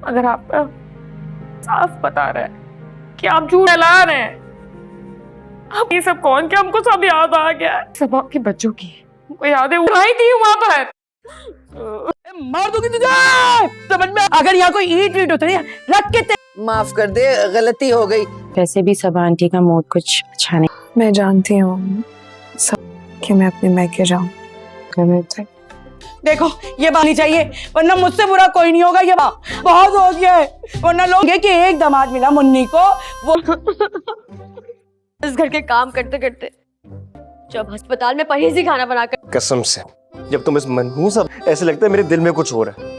अगर आप साफ बता रहे हैं कि आप झूठ फैला रहे हैं, अब ये सब कौन क्या हमको सब याद आ गया है। सब आपके बच्चों की हमको यादें उठाई थी वहां पर। मार दूंगी तुझे, समझ में। अगर यहाँ कोई ईट वीट होता है रख के माफ कर दे, गलती हो गई। वैसे भी सब आंटी का मूड कुछ अच्छा नहीं। मैं जानती हूँ सब कि मैं अपने मैके जाऊँ। देखो ये बात नहीं चाहिए, वरना मुझसे बुरा कोई नहीं होगा। ये बात बहुत हो गया है, वरना लोग कि एक दामाद मिला मुन्नी को। वो इस घर के काम करते करते जब अस्पताल में परहेजी खाना बनाकर, कसम से जब तुम इस मनहूस ऐसे लगता है मेरे दिल में कुछ हो रहा है।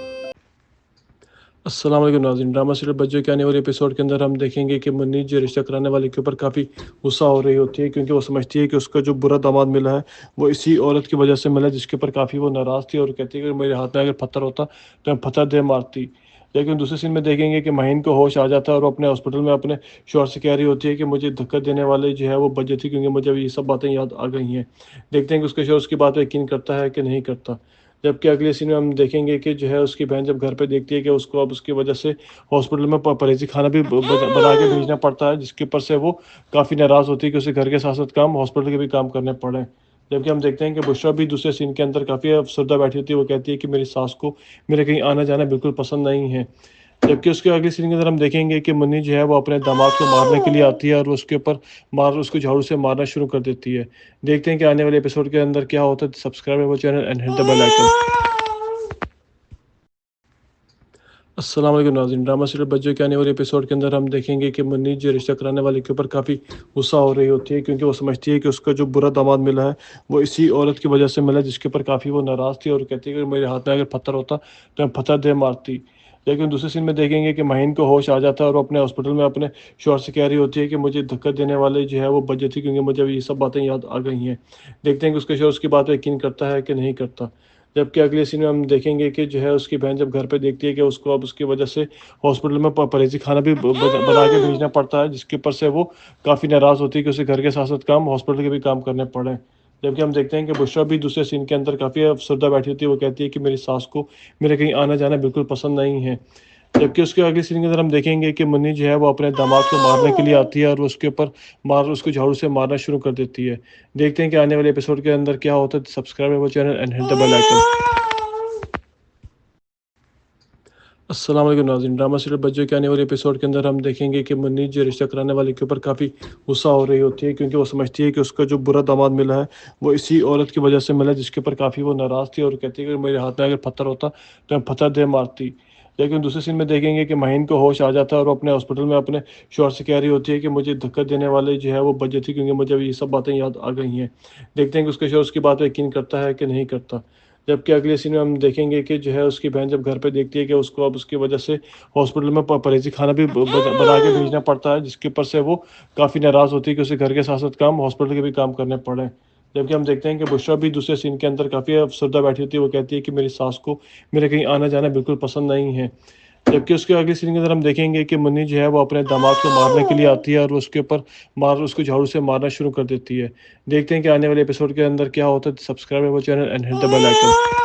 अस्सलाम वालेकुम नाज़रीन, ड्रामा सीरियल बच्चों के आने वाले एपिसोड के अंदर हम देखेंगे कि मुन्नी जो रिश्ता कराने वाले के ऊपर काफ़ी गुस्सा हो रही होती है, क्योंकि वो समझती है कि उसका जो बुरा दामाद मिला है वो इसी औरत की वजह से मिला, जिसके ऊपर काफ़ी वो नाराज़ थी और कहती है कि मेरे हाथ में अगर पत्थर होता तो मैं पत्थर दे मारती। लेकिन दूसरे सीन में देखेंगे कि माहिन को होश आ जाता है और वो अपने हॉस्पिटल में अपने शौहर से कह रही होती है कि मुझे धक्का देने वाले जो है वो बच्चे थी, क्योंकि मुझे अभी ये सब बातें याद आ गई हैं। देखते हैं कि उसके शौहर उसकी बात पर यकीन करता है कि नहीं करता। जबकि अगले सीन में हम देखेंगे कि जो है उसकी बहन जब घर पे देखती है कि उसको अब उसकी वजह से हॉस्पिटल में परहेजी खाना भी बना के भेजना पड़ता है, जिसके ऊपर से वो काफ़ी नाराज़ होती है कि उसे घर के साथ साथ काम हॉस्पिटल के भी काम करने पड़े। जबकि हम देखते हैं कि बुशरा भी दूसरे सीन के अंदर काफ़ी अफसरदा बैठी होती है। वो कहती है कि मेरी सास को मेरे कहीं आना जाना बिल्कुल पसंद नहीं है। जबकि उसके अगले सीन के अंदर हम देखेंगे कि मुन्नी जो है वो अपने दामाद को मारने के लिए आती है और वो उसके ऊपर उसको झाड़ू से मारना शुरू कर देती है। देखते हैं कि आने वाले एपिसोड के अंदर क्या होता है। Subscribe our channel and hit the bell icon. अस्सलाम वालेकुम नाज़रीन, ड्रामा सीरियल बच्चों के आने वाले एपिसोड के अंदर हम देखेंगे कि मुन्नी जो रिश्ता कराने वाले के ऊपर काफ़ी गुस्सा हो रही होती है, क्योंकि वो समझती है कि उसका जो बुरा दामाद मिला है वो इसी औरत की वजह से मिला, जिसके ऊपर काफ़ी वो नाराज़ थी और कहती है कि मेरे हाथ में अगर पत्थर होता तो मैं पत्थर दे मारती। लेकिन दूसरे सीन में देखेंगे कि माहिन को होश आ जाता है और वो अपने हॉस्पिटल में अपने शौहर से कह रही होती है कि मुझे धक्का देने वाले जो है वो बच्चे थी, क्योंकि मुझे अभी ये सब बातें याद आ गई हैं। देखते हैं कि उसके शौहर उसकी बात पर यकीन करता है कि नहीं करता। जबकि अगले सीन में हम देखेंगे कि जो है उसकी बहन जब घर पे देखती है कि उसको अब उसकी वजह से हॉस्पिटल में परहेजी खाना भी बना के भेजना पड़ता है, जिसके ऊपर से वो काफ़ी नाराज़ होती है कि उसे घर के साथ साथ काम हॉस्पिटल के भी काम करने पड़े। जबकि हम देखते हैं कि बुशरा भी दूसरे सीन के अंदर काफ़ी अफसरदा बैठी होती है। वो कहती है कि मेरी सास को मेरे कहीं आना जाना बिल्कुल पसंद नहीं है। जबकि उसके अगले सीन के अंदर हम देखेंगे कि मुन्नी जो है वो अपने दामाद को मारने के लिए आती है और वो उसके ऊपर उसको झाड़ू से मारना शुरू कर देती है। देखते हैं कि आने वाले एपिसोड के अंदर क्या होता है। Subscribe our channel and hit the bell icon. अस्सलाम वालेकुम नाज़रीन, ड्रामा सीरियल बच्चों के आने वाले एपिसोड के अंदर हम देखेंगे कि मुन्नी जो रिश्ता कराने वाले के ऊपर काफ़ी गुस्सा हो रही होती है, क्योंकि वो समझती है कि उसका जो बुरा दामाद मिला है वो इसी औरत की वजह से मिला, जिसके ऊपर काफ़ी वो नाराज़ थी और कहती है कि मेरे हाथ में अगर पत्थर होता तो मैं पत्थर दे मारती। लेकिन दूसरे सीन में देखेंगे कि माहिन को होश आ जाता है और वो अपने हॉस्पिटल में अपने शौहर से कह रही होती है कि मुझे धक्का देने वाले जो है वो बच्चे थी, क्योंकि मुझे अभी ये सब बातें याद आ गई हैं। देखते हैं कि उसके शौहर उसकी बात पर यकीन करता है कि नहीं करता। जबकि अगले सीन में हम देखेंगे कि जो है उसकी बहन जब घर पे देखती है कि उसको अब उसकी वजह से हॉस्पिटल में परहेजी खाना भी बना के भेजना पड़ता है, जिसके ऊपर से वो काफ़ी नाराज़ होती है कि उसे घर के साथ साथ काम हॉस्पिटल के भी काम करने पड़े। जबकि हम देखते हैं कि बुशरा भी दूसरे सीन के अंदर काफ़ी अफसरदा बैठी होती है। वो कहती है कि मेरी सास को मेरे कहीं आना जाना बिल्कुल पसंद नहीं है। जबकि उसके अगले सीन के अंदर हम देखेंगे कि मुन्नी जो है वो अपने दामाद को मारने के लिए आती है और वो उसके ऊपर उसको झाड़ू से मारना शुरू कर देती है। देखते हैं कि आने वाले एपिसोड के अंदर क्या होता है। Subscribe our channel and hit the bell icon.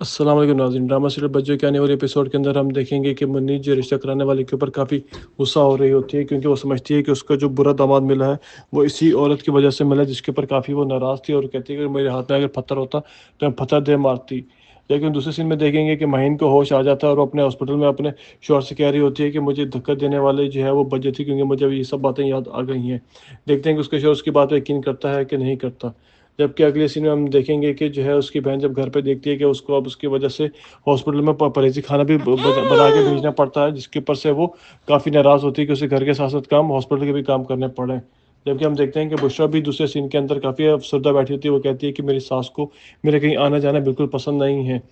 अस्सलाम वालेकुम नाज़रीन, ड्रामा सीरियल बच्चों के आने वाले एपिसोड के अंदर हम देखेंगे कि मुन्नी जो रिश्ता कराने वाले के ऊपर काफ़ी गुस्सा हो रही होती है, क्योंकि वो समझती है कि उसका जो बुरा दामाद मिला है वो इसी औरत की वजह से मिला, जिसके ऊपर काफ़ी वो नाराज़ थी और कहती है कि मेरे हाथ में अगर पत्थर होता तो मैं पत्थर दे मारती। लेकिन दूसरे सीन में देखेंगे कि माहिन को होश आ जाता है और वो अपने हॉस्पिटल में अपने शौहर से कह रही होती है कि मुझे धक्का देने वाले जो है वो बच्चे थी, क्योंकि मुझे अभी ये सब बातें याद आ गई हैं। देखते हैं कि उसके शौहर उसकी बात पर यकीन करता है कि नहीं करता। जबकि अगले सीन में हम देखेंगे कि जो है उसकी बहन जब घर पे देखती है कि उसको अब उसकी वजह से हॉस्पिटल में परहेजी खाना भी बना के भेजना पड़ता है, जिसके ऊपर से वो काफ़ी नाराज़ होती है कि उसे घर के साथ साथ काम हॉस्पिटल के भी काम करने पड़े। जबकि हम देखते हैं कि बुशरा भी दूसरे सीन के अंदर काफ़ी अफसरदा बैठी होती है। वो कहती है कि मेरी सास को मेरे कहीं आना जाना बिल्कुल पसंद नहीं है।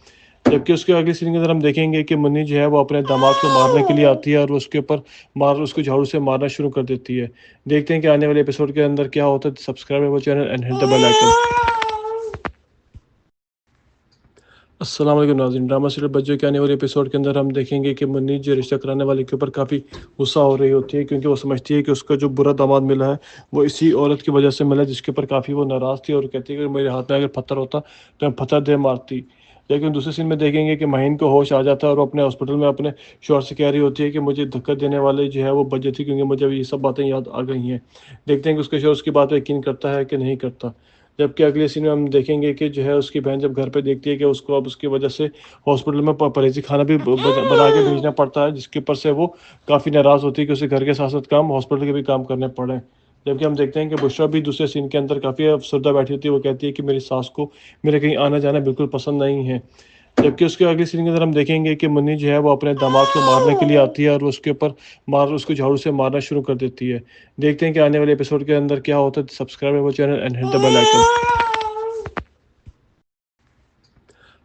जबकि उसके अगले सीन के अंदर हम देखेंगे कि मुन्नी जो है वो अपने दामाद को मारने के लिए आती है और वो उसके ऊपर उसको झाड़ू से मारना शुरू कर देती है। देखते हैं कि आने वाले एपिसोड के अंदर क्या होता है। Subscribe our channel and hit the bell icon. अस्सलाम वालेकुम नाज़रीन, ड्रामा सीरियल बच्चों के आने वाले एपिसोड के अंदर हम देखेंगे कि मुन्नी जो रिश्ता कराने वाले के ऊपर काफ़ी गुस्सा हो रही होती है, क्योंकि वो समझती है कि उसका जो बुरा दामाद मिला है वो इसी औरत की वजह से मिला, जिसके ऊपर काफ़ी वो नाराज़ थी और कहती है कि मेरे हाथ में अगर पत्थर होता तो मैं पत्थर दे मारती। लेकिन दूसरे सीन में देखेंगे कि माहिन को होश आ जाता है और वो अपने हॉस्पिटल में अपने शौहर से कह रही होती है कि मुझे धक्का देने वाले जो है वो बच थी, क्योंकि मुझे अभी ये सब बातें याद आ गई हैं। देखते हैं कि उसका शौहर उसकी बात पर यकीन करता है कि नहीं करता। जबकि अगले सीन में हम देखेंगे कि जो है उसकी बहन जब घर पे देखती है कि उसको अब उसकी वजह से हॉस्पिटल में परहेजी खाना भी बना के भेजना पड़ता है, जिसके ऊपर से वो काफ़ी नाराज़ होती है कि उसे घर के साथ साथ काम हॉस्पिटल के भी काम करने पड़े। जबकि हम देखते हैं कि बुशरा भी दूसरे सीन के अंदर काफ़ी अफसरदा बैठी होती है। वो कहती है कि मेरी सास को मेरे कहीं आना जाना बिल्कुल पसंद नहीं है। जबकि उसके अगले सीन के अंदर हम देखेंगे कि मुन्नी जो है वो अपने दामाद को मारने के लिए आती है और वो उसके ऊपर उसको झाड़ू से मारना शुरू कर देती है। देखते हैं कि आने वाले एपिसोड के अंदर क्या होता है। Subscribe our channel and hit the bell icon.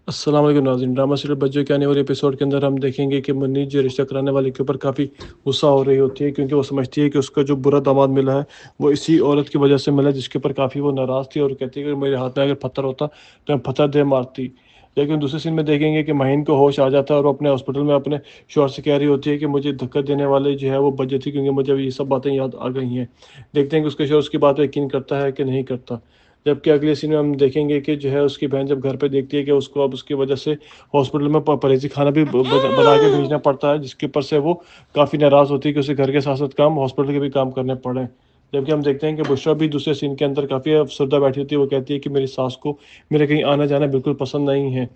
अस्सलाम वालेकुम नाज़रीन, ड्रामा सीरियल बच्चों के आने वाले एपिसोड के अंदर हम देखेंगे कि मुन्नी जो रिश्ता कराने वाले के ऊपर काफ़ी गुस्सा हो रही होती है, क्योंकि वो समझती है कि उसका जो बुरा दामाद मिला है वो इसी औरत की वजह से मिला, जिसके ऊपर काफ़ी वो नाराज़ थी और कहती है कि मेरे हाथ में अगर पत्थर होता तो मैं पत्थर दे मारती। लेकिन दूसरे सीन में देखेंगे कि माहिन को होश आ जाता है और वो अपने हॉस्पिटल में अपने शौहर से कह रही होती है कि मुझे धक्का देने वाले जो है वो बच थी, क्योंकि मुझे अभी ये सब बातें याद आ गई हैं। देखते हैं कि उसका शौहर उसकी बात पर यकीन करता है कि नहीं करता। जबकि अगले सीन में हम देखेंगे कि जो है उसकी बहन जब घर पे देखती है कि उसको अब उसकी वजह से हॉस्पिटल में परहेजी खाना भी बना के भेजना पड़ता है, जिसके ऊपर से वो काफ़ी नाराज़ होती है कि उसे घर के साथ साथ काम हॉस्पिटल के भी काम करने पड़े। जबकि हम देखते हैं कि बुशरा भी दूसरे सीन के अंदर काफ़ी अफसरदा बैठी होती है। वो कहती है कि मेरी सास को मेरे कहीं आना जाना बिल्कुल पसंद नहीं है।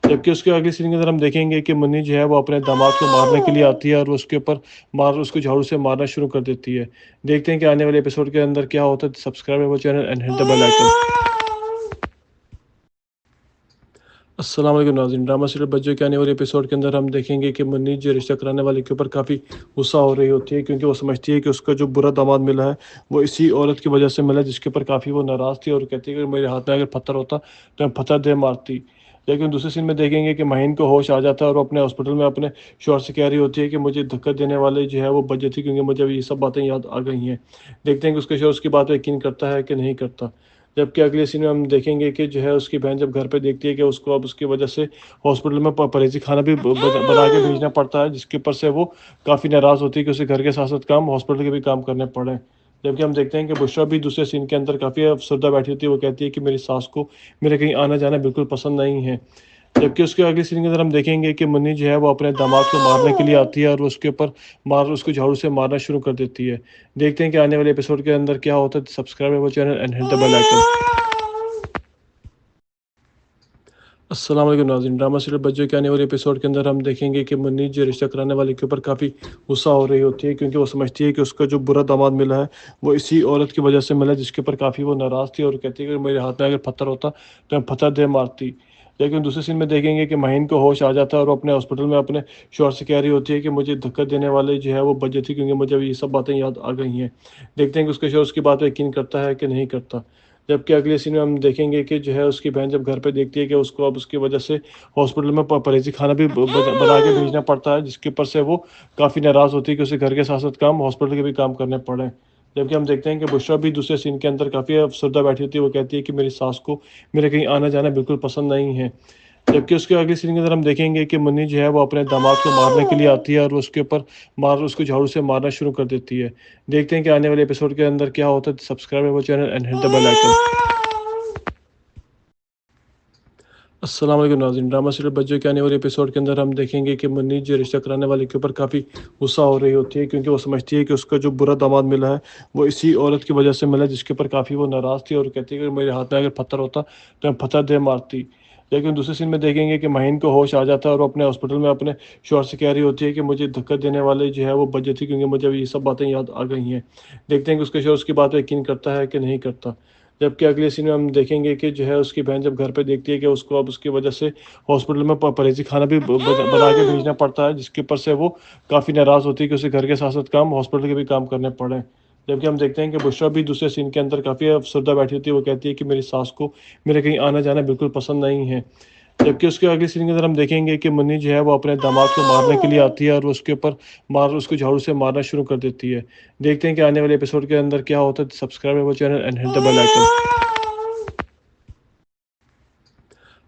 जबकि उसके अगले सीन के अंदर हम देखेंगे कि मुन्नी जो है वो अपने दामाद को मारने के लिए आती है और वो उसके ऊपर उसको झाड़ू से मारना शुरू कर देती है। देखते हैं कि आने वाले एपिसोड के अंदर क्या होता है। Subscribe our channel and hit the bell icon. अस्सलाम वालेकुम नाज़रीन, ड्रामा सीरियल बच्चों के आने वाले एपिसोड के अंदर हम देखेंगे कि मुन्नी जो रिश्ता कराने वाले के ऊपर काफ़ी गुस्सा हो रही होती है, क्योंकि वो समझती है कि उसका जो बुरा दामाद मिला है वो इसी औरत की वजह से मिला, जिसके ऊपर काफ़ी वो नाराज़ थी और कहती है कि मेरे हाथ में अगर पत्थर होता तो मैं पत्थर दे मारती। लेकिन दूसरे सीन में देखेंगे कि माहिन को होश आ जाता है और वो अपने हॉस्पिटल में अपने शौहर से कह रही होती है कि मुझे धक्का देने वाले जो है वो बच थी, क्योंकि मुझे अभी ये सब बातें याद आ गई हैं। देखते हैं कि उसका शौहर उसकी बात पर यकीन करता है कि नहीं करता। जबकि अगले सीन में हम देखेंगे कि जो है उसकी बहन जब घर पे देखती है कि उसको अब उसकी वजह से हॉस्पिटल में परहेजी खाना भी बना के भेजना पड़ता है, जिसके ऊपर से वो काफ़ी नाराज़ होती है कि उसे घर के साथ साथ काम हॉस्पिटल के भी काम करने पड़े। जबकि हम देखते हैं कि बुशरा भी दूसरे सीन के अंदर काफ़ी अफसरदा बैठी होती है। वो कहती है कि मेरी सास को मेरे कहीं आना जाना बिल्कुल पसंद नहीं है। जबकि उसके अगले सीन के अंदर हम देखेंगे कि मुन्नी जो है वो अपने दामाद को मारने के लिए आती है और वो उसके ऊपर उसको झाड़ू से मारना शुरू कर देती है। देखते हैं कि आने वाले एपिसोड के अंदर क्या होता है। Subscribe our channel and hit the bell icon. अस्सलाम वालेकुम नाज़रीन, ड्रामा सीरियल बच्चों के आने वाले एपिसोड के अंदर हम देखेंगे कि मुन्नी जो रिश्ता कराने वाले के ऊपर काफ़ी गुस्सा हो रही होती है, क्योंकि वो समझती है कि उसका जो बुरा दामाद मिला है वो इसी औरत की वजह से मिला, जिसके ऊपर काफ़ी वो नाराज़ थी और कहती है कि मेरे हाथ में अगर पत्थर होता तो मैं पत्थर दे मारती। लेकिन दूसरे सीन में देखेंगे कि माहिन को होश आ जाता है और वो अपने हॉस्पिटल में अपने शौहर से कह रही होती है कि मुझे धक्का देने वाले जो है वो बच थी, क्योंकि मुझे अभी ये सब बातें याद आ गई हैं। देखते हैं कि उसका शौहर उसकी बात पर यकीन करता है कि नहीं करता। जबकि अगले सीन में हम देखेंगे कि जो है उसकी बहन जब घर पे देखती है कि उसको अब उसकी वजह से हॉस्पिटल में परहेजी खाना भी बना के भेजना पड़ता है, जिसके ऊपर से वो काफ़ी नाराज़ होती है कि उसे घर के साथ साथ काम हॉस्पिटल के भी काम करने पड़े। जबकि हम देखते हैं कि बुशरा भी दूसरे सीन के अंदर काफ़ी अफसरदा बैठी होती है। वो कहती है कि मेरी सास को मेरे कहीं आना जाना बिल्कुल पसंद नहीं है। जबकि उसके अगले सीन के अंदर हम देखेंगे कि मुन्नी जो है वो अपने दामाद को मारने के लिए आती है और वो उसके ऊपर उसको झाड़ू से मारना शुरू कर देती है। देखते हैं कि आने वाले एपिसोड के अंदर क्या होता है। Subscribe our channel and hit the bell icon. अस्सलाम वालेकुम नाज़रीन, ड्रामा सीरियल बच्चों के आने वाले एपिसोड के अंदर हम देखेंगे कि मुन्नी जो रिश्ता कराने वाले के ऊपर काफ़ी गुस्सा हो रही होती है, क्योंकि वो समझती है कि उसका जो बुरा दामाद मिला है वो इसी औरत की वजह से मिला, जिसके ऊपर काफ़ी वो नाराज़ थी और कहती है कि मेरे हाथ में अगर पत्थर होता तो मैं पत्थर दे मारती। लेकिन दूसरे सीन में देखेंगे कि माहिन को होश आ जाता है और वो अपने हॉस्पिटल में अपने शौहर से कह रही होती है कि मुझे धक्का देने वाले जो है वो बच थी, क्योंकि मुझे अभी ये सब बातें याद आ गई हैं। देखते हैं कि उसका शौहर उसकी बात पर यकीन करता है कि नहीं करता। जबकि अगले सीन में हम देखेंगे कि जो है उसकी बहन जब घर पे देखती है कि उसको अब उसकी वजह से हॉस्पिटल में परहेजी खाना भी बना के भेजना पड़ता है, जिसके ऊपर से वो काफ़ी नाराज़ होती है कि उसे घर के साथ साथ काम हॉस्पिटल के भी काम करने पड़े। जबकि हम देखते हैं कि बुशरा भी दूसरे सीन के अंदर काफ़ी अफसरदा बैठी होती है। वो कहती है कि मेरी सास को मेरे कहीं आना जाना बिल्कुल पसंद नहीं है। जबकि उसके अगले सीन के अंदर हम देखेंगे कि मुन्नी जो है वो अपने दामाद को मारने के लिए आती है और वो उसके ऊपर उसको झाड़ू से मारना शुरू कर देती है। देखते हैं कि आने वाले एपिसोड के अंदर क्या होता है। Subscribe our channel and hit the bell icon.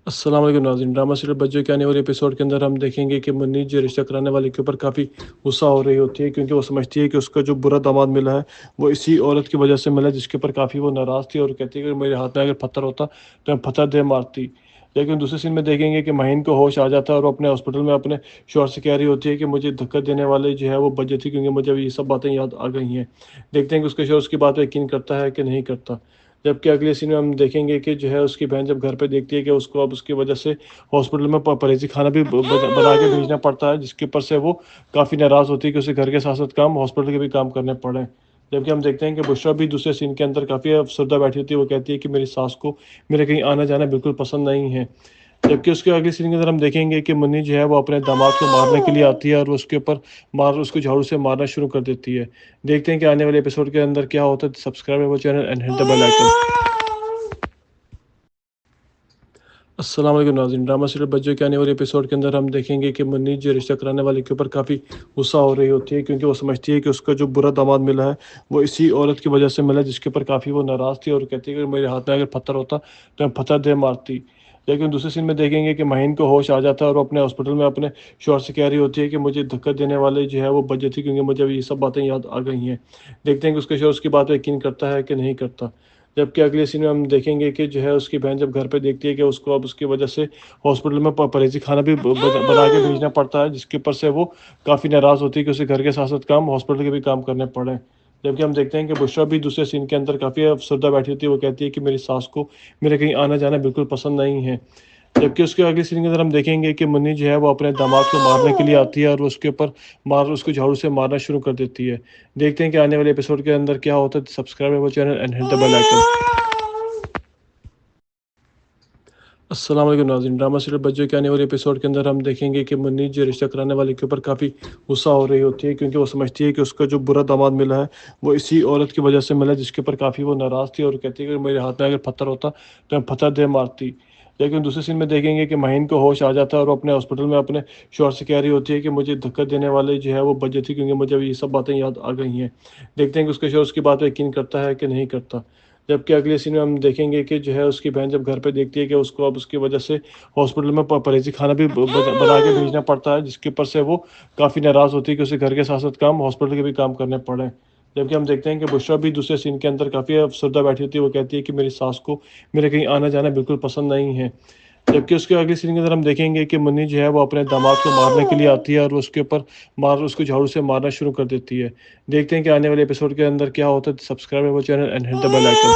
अस्सलाम वालेकुम नाज़रीन, ड्रामा सीरियल बच्चों के आने वाले एपिसोड के अंदर हम देखेंगे कि मुन्नी जो रिश्ता कराने वाले के ऊपर काफ़ी गुस्सा हो रही होती है, क्योंकि वो समझती है कि उसका जो बुरा दामाद मिला है वो इसी औरत की वजह से मिला, जिसके ऊपर काफ़ी वो नाराज़ थी और कहती है कि मेरे हाथ में अगर पत्थर होता तो मैं पत्थर दे मारती। लेकिन दूसरे सीन में देखेंगे कि माहिन को होश आ जाता है और वो अपने हॉस्पिटल में अपने शौहर से कह रही होती है कि मुझे धक्का देने वाले जो है वो बच थी, क्योंकि मुझे अभी ये सब बातें याद आ गई हैं। देखते हैं कि उसका शौहर उसकी बात पर यकीन करता है कि नहीं करता। जबकि अगले सीन में हम देखेंगे कि जो है उसकी बहन जब घर पे देखती है कि उसको अब उसकी वजह से हॉस्पिटल में परहेजी खाना भी बना के भेजना पड़ता है, जिसके ऊपर से वो काफ़ी नाराज़ होती है कि उसे घर के साथ साथ काम हॉस्पिटल के भी काम करने पड़े। जबकि हम देखते हैं कि बुशरा भी दूसरे सीन के अंदर काफ़ी अफसरदा बैठी होती है। वो कहती है कि मेरी सास को मेरे कहीं आना जाना बिल्कुल पसंद नहीं है। जबकि उसके अगले सीन के अंदर हम देखेंगे कि मुन्नी जो है वो अपने दामाद को मारने के लिए आती है और वो उसके ऊपर उसको झाड़ू से मारना शुरू कर देती है। देखते हैं कि आने वाले एपिसोड के अंदर क्या होता है। Subscribe our channel and hit the bell icon. अस्सलाम वालेकुम नाज़रीन, ड्रामा सीरियल बच्चों के आने वाले एपिसोड के अंदर हम देखेंगे कि मुन्नी जो रिश्ता कराने वाले के ऊपर काफ़ी गुस्सा हो रही होती है, क्योंकि वो समझती है कि उसका जो बुरा दामाद मिला है वो इसी औरत की वजह से मिला, जिसके ऊपर काफ़ी वो नाराज़ थी और कहती है कि मेरे हाथ में अगर पत्थर होता तो मैं पत्थर दे मारती। लेकिन दूसरे सीन में देखेंगे कि माहिन को होश आ जाता है और वो अपने हॉस्पिटल में अपने शौहर से कह रही होती है कि मुझे धक्का देने वाले जो है वो बच थी, क्योंकि मुझे अभी ये सब बातें याद आ गई हैं। देखते हैं कि उसका शौहर उसकी बात पर यकीन करता है कि नहीं करता। जबकि अगले सीन में हम देखेंगे कि जो है उसकी बहन जब घर पे देखती है कि उसको अब उसकी वजह से हॉस्पिटल में परहेजी खाना भी बना के भेजना पड़ता है, जिसके ऊपर से वो काफ़ी नाराज़ होती है कि उसे घर के साथ साथ काम हॉस्पिटल के भी काम करने पड़े। जबकि हम देखते हैं कि बुशरा भी दूसरे सीन के अंदर काफ़ी अफसरदा बैठी होती है। वो कहती है कि मेरी सास को मेरे कहीं आना जाना बिल्कुल पसंद नहीं है। जबकि उसके अगले सीन के अंदर हम देखेंगे कि मुन्नी जो है वो अपने दामाद को मारने के लिए आती है और वो उसके ऊपर उसको झाड़ू से मारना शुरू कर देती है। देखते हैं कि आने वाले एपिसोड के अंदर क्या होता है। Subscribe our channel and hit the bell icon. अस्सलाम वालेकुम नाज़रीन, ड्रामा सीरियल बच्चों के आने वाले एपिसोड के अंदर हम देखेंगे कि मुन्नी जो रिश्ता कराने वाले के ऊपर काफ़ी गुस्सा हो रही होती है, क्योंकि वो समझती है कि उसका जो बुरा दामाद मिला है वो इसी औरत की वजह से मिला, जिसके ऊपर काफ़ी वो नाराज़ थी और कहती है कि मेरे हाथ में अगर पत्थर होता तो मैं पत्थर दे मारती। लेकिन दूसरे सीन में देखेंगे कि माहिन को होश आ जाता है और वो अपने हॉस्पिटल में अपने शौहर से कह रही होती है कि मुझे धक्का देने वाले जो है वो बच थी, क्योंकि मुझे अभी ये सब बातें याद आ गई हैं। देखते हैं कि उसका शौहर उसकी बात पर यकीन करता है कि नहीं करता। जबकि अगले सीन में हम देखेंगे कि जो है उसकी बहन जब घर पे देखती है कि उसको अब उसकी वजह से हॉस्पिटल में परहेजी खाना भी बना के भेजना पड़ता है, जिसके ऊपर से वो काफ़ी नाराज़ होती है कि उसे घर के साथ साथ काम हॉस्पिटल के भी काम करने पड़े। जबकि हम देखते हैं कि बुशरा भी दूसरे सीन के अंदर काफ़ी अफसरदा बैठी होती है। वो कहती है कि मेरी सास को मेरे कहीं आना जाना बिल्कुल पसंद नहीं है। जबकि उसके अगले सीन के अंदर हम देखेंगे कि मुन्नी जो है वो अपने दामाद को मारने के लिए आती है और वो उसके ऊपर उसको झाड़ू से मारना शुरू कर देती है। देखते हैं कि आने वाले एपिसोड के अंदर क्या होता है। Subscribe our channel and hit the bell icon.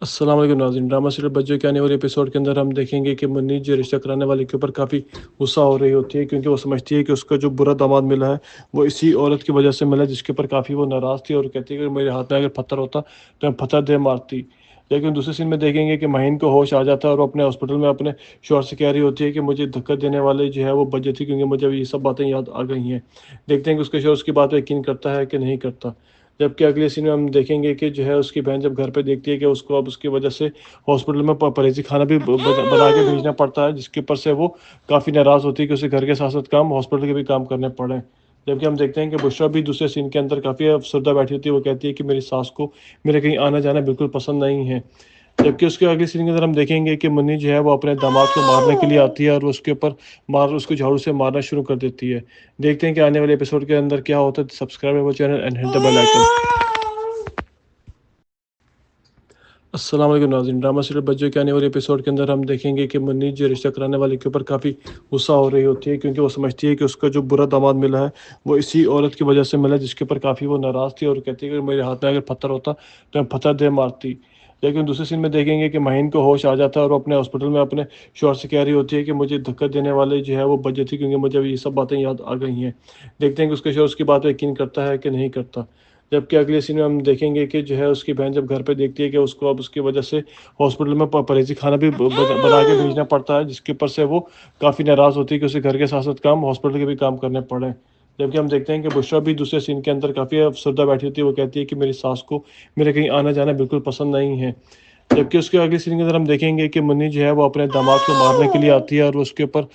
अस्सलाम वालेकुम नाज़रीन, ड्रामा सीरियल बच्चों के आने वाले एपिसोड के अंदर हम देखेंगे कि मुन्नी जो रिश्ता कराने वाले के ऊपर काफ़ी गुस्सा हो रही होती है, क्योंकि वो समझती है कि उसका जो बुरा दामाद मिला है वो इसी औरत की वजह से मिला, जिसके ऊपर काफ़ी वो नाराज़ थी और कहती है कि मेरे हाथ में अगर पत्थर होता तो मैं पत्थर दे मारती। लेकिन दूसरे सीन में देखेंगे कि माहिन को होश आ जाता है और वो अपने हॉस्पिटल में अपने शौहर से कह रही होती है कि मुझे धक्का देने वाले जो है वो बच थी, क्योंकि मुझे अभी ये सब बातें याद आ गई हैं। देखते हैं कि उसका शौहर उसकी बात पर यकीन करता है कि नहीं करता। जबकि अगले सीन में हम देखेंगे कि जो है उसकी बहन जब घर पे देखती है कि उसको अब उसकी वजह से हॉस्पिटल में परहेजी खाना भी बना के भेजना पड़ता है, जिसके ऊपर से वो काफ़ी नाराज़ होती है कि उसे घर के साथ साथ काम हॉस्पिटल के भी काम करने पड़े। जबकि हम देखते हैं कि बुशरा भी दूसरे सीन के अंदर काफ़ी अफसरदा बैठी होती है। वो कहती है कि मेरी सास को मेरे कहीं आना जाना बिल्कुल पसंद नहीं है। जबकि उसके अगले सीन के अंदर हम देखेंगे कि मुन्नी जो है वो अपने दामाद को मारने के लिए आती है और वो उसके ऊपर उसको झाड़ू से मारना शुरू कर देती है। देखते हैं कि आने वाले एपिसोड के अंदर क्या होता है। Subscribe our channel and hit the bell icon. अस्सलाम वालेकुम नाज़रीन, ड्रामा सीरियल बच्चों के आने वाले एपिसोड के अंदर हम देखेंगे कि मुन्नी जो रिश्ता कराने वाले के ऊपर काफ़ी गुस्सा हो रही होती है, क्योंकि वो समझती है कि उसका जो बुरा दामाद मिला है वो इसी औरत की वजह से मिला, जिसके ऊपर काफ़ी वो नाराज़ थी और कहती है कि मेरे हाथ में अगर पत्थर होता तो मैं पत्थर दे मारती। लेकिन दूसरे सीन में देखेंगे कि माहिन को होश आ जाता है और वो अपने हॉस्पिटल में अपने शौहर से कह रही होती है कि मुझे धक्का देने वाले जो है वो बच थी, क्योंकि मुझे अभी ये सब बातें याद आ गई हैं। देखते हैं कि उसका शौहर उसकी बात पर यकीन करता है कि नहीं करता। जबकि अगले सीन में हम देखेंगे कि जो है उसकी बहन जब घर पे देखती है कि उसको अब उसकी वजह से हॉस्पिटल में परहेजी खाना भी बना के भेजना पड़ता है, जिसके ऊपर से वो काफ़ी नाराज़ होती है कि उसे घर के साथ साथ काम हॉस्पिटल के भी काम करने पड़े। जबकि हम देखते हैं कि बुशरा भी दूसरे सीन के अंदर काफ़ी अफसरदा बैठी होती है। वो कहती है कि मेरी सास को मेरे कहीं आना जाना बिल्कुल पसंद नहीं है। जबकि उसके अगले सीन के अंदर हम देखेंगे कि मुन्नी जो है वो अपने दामाद को मारने के लिए आती है और वो उसके ऊपर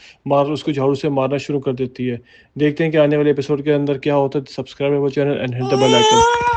उसको झाड़ू से मारना शुरू कर देती है। देखते हैं कि आने वाले एपिसोड के अंदर क्या होता है। Subscribe our channel and hit the bell icon.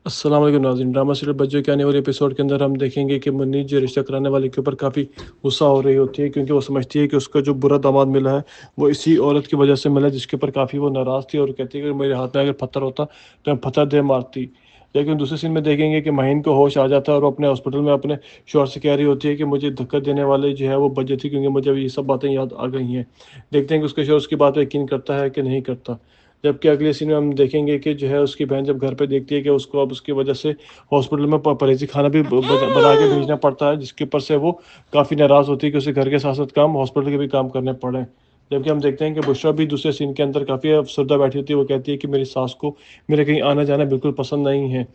अस्सलाम वालेकुम नाज़रीन, ड्रामा सीरियल बच्चों के आने वाले एपिसोड के अंदर हम देखेंगे कि मुन्नी जो रिश्ता कराने वाले के ऊपर काफ़ी गुस्सा हो रही होती है, क्योंकि वो समझती है कि उसका जो बुरा दामाद मिला है वो इसी औरत की वजह से मिला, जिसके ऊपर काफ़ी वो नाराज़ थी और कहती है कि मेरे हाथ में अगर पत्थर होता तो मैं पत्थर दे मारती। लेकिन दूसरे सीन में देखेंगे कि माहिन को होश आ जाता है और वो अपने हॉस्पिटल में अपने शौहर से कह रही होती है कि मुझे धक्का देने वाले जो है वो बच थी, क्योंकि मुझे अभी ये सब बातें याद आ गई हैं। देखते हैं कि उसका शौहर उसकी बात पर यकीन करता है कि नहीं करता। जबकि अगले सीन में हम देखेंगे कि जो है उसकी बहन जब घर पे देखती है कि उसको अब उसकी वजह से हॉस्पिटल में परहेजी खाना भी बना के भेजना पड़ता है, जिसके ऊपर से वो काफ़ी नाराज़ होती है कि उसे घर के साथ साथ काम हॉस्पिटल के भी काम करने पड़े। जबकि हम देखते हैं कि बुशरा भी दूसरे सीन के अंदर काफ़ी अफसरदा बैठी होती है। वो कहती है कि मेरी सास को मेरे कहीं आना जाना बिल्कुल पसंद नहीं है।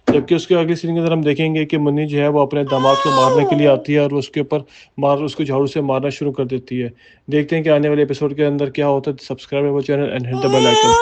जबकि उसके अगले सीन के अंदर हम देखेंगे कि मुन्नी जो है वो अपने दामाद को मारने के लिए आती है और वो उसके ऊपर उसको झाड़ू से मारना शुरू कर देती है। देखते हैं कि आने वाले एपिसोड के अंदर क्या होता है। Subscribe our channel and hit the bell icon.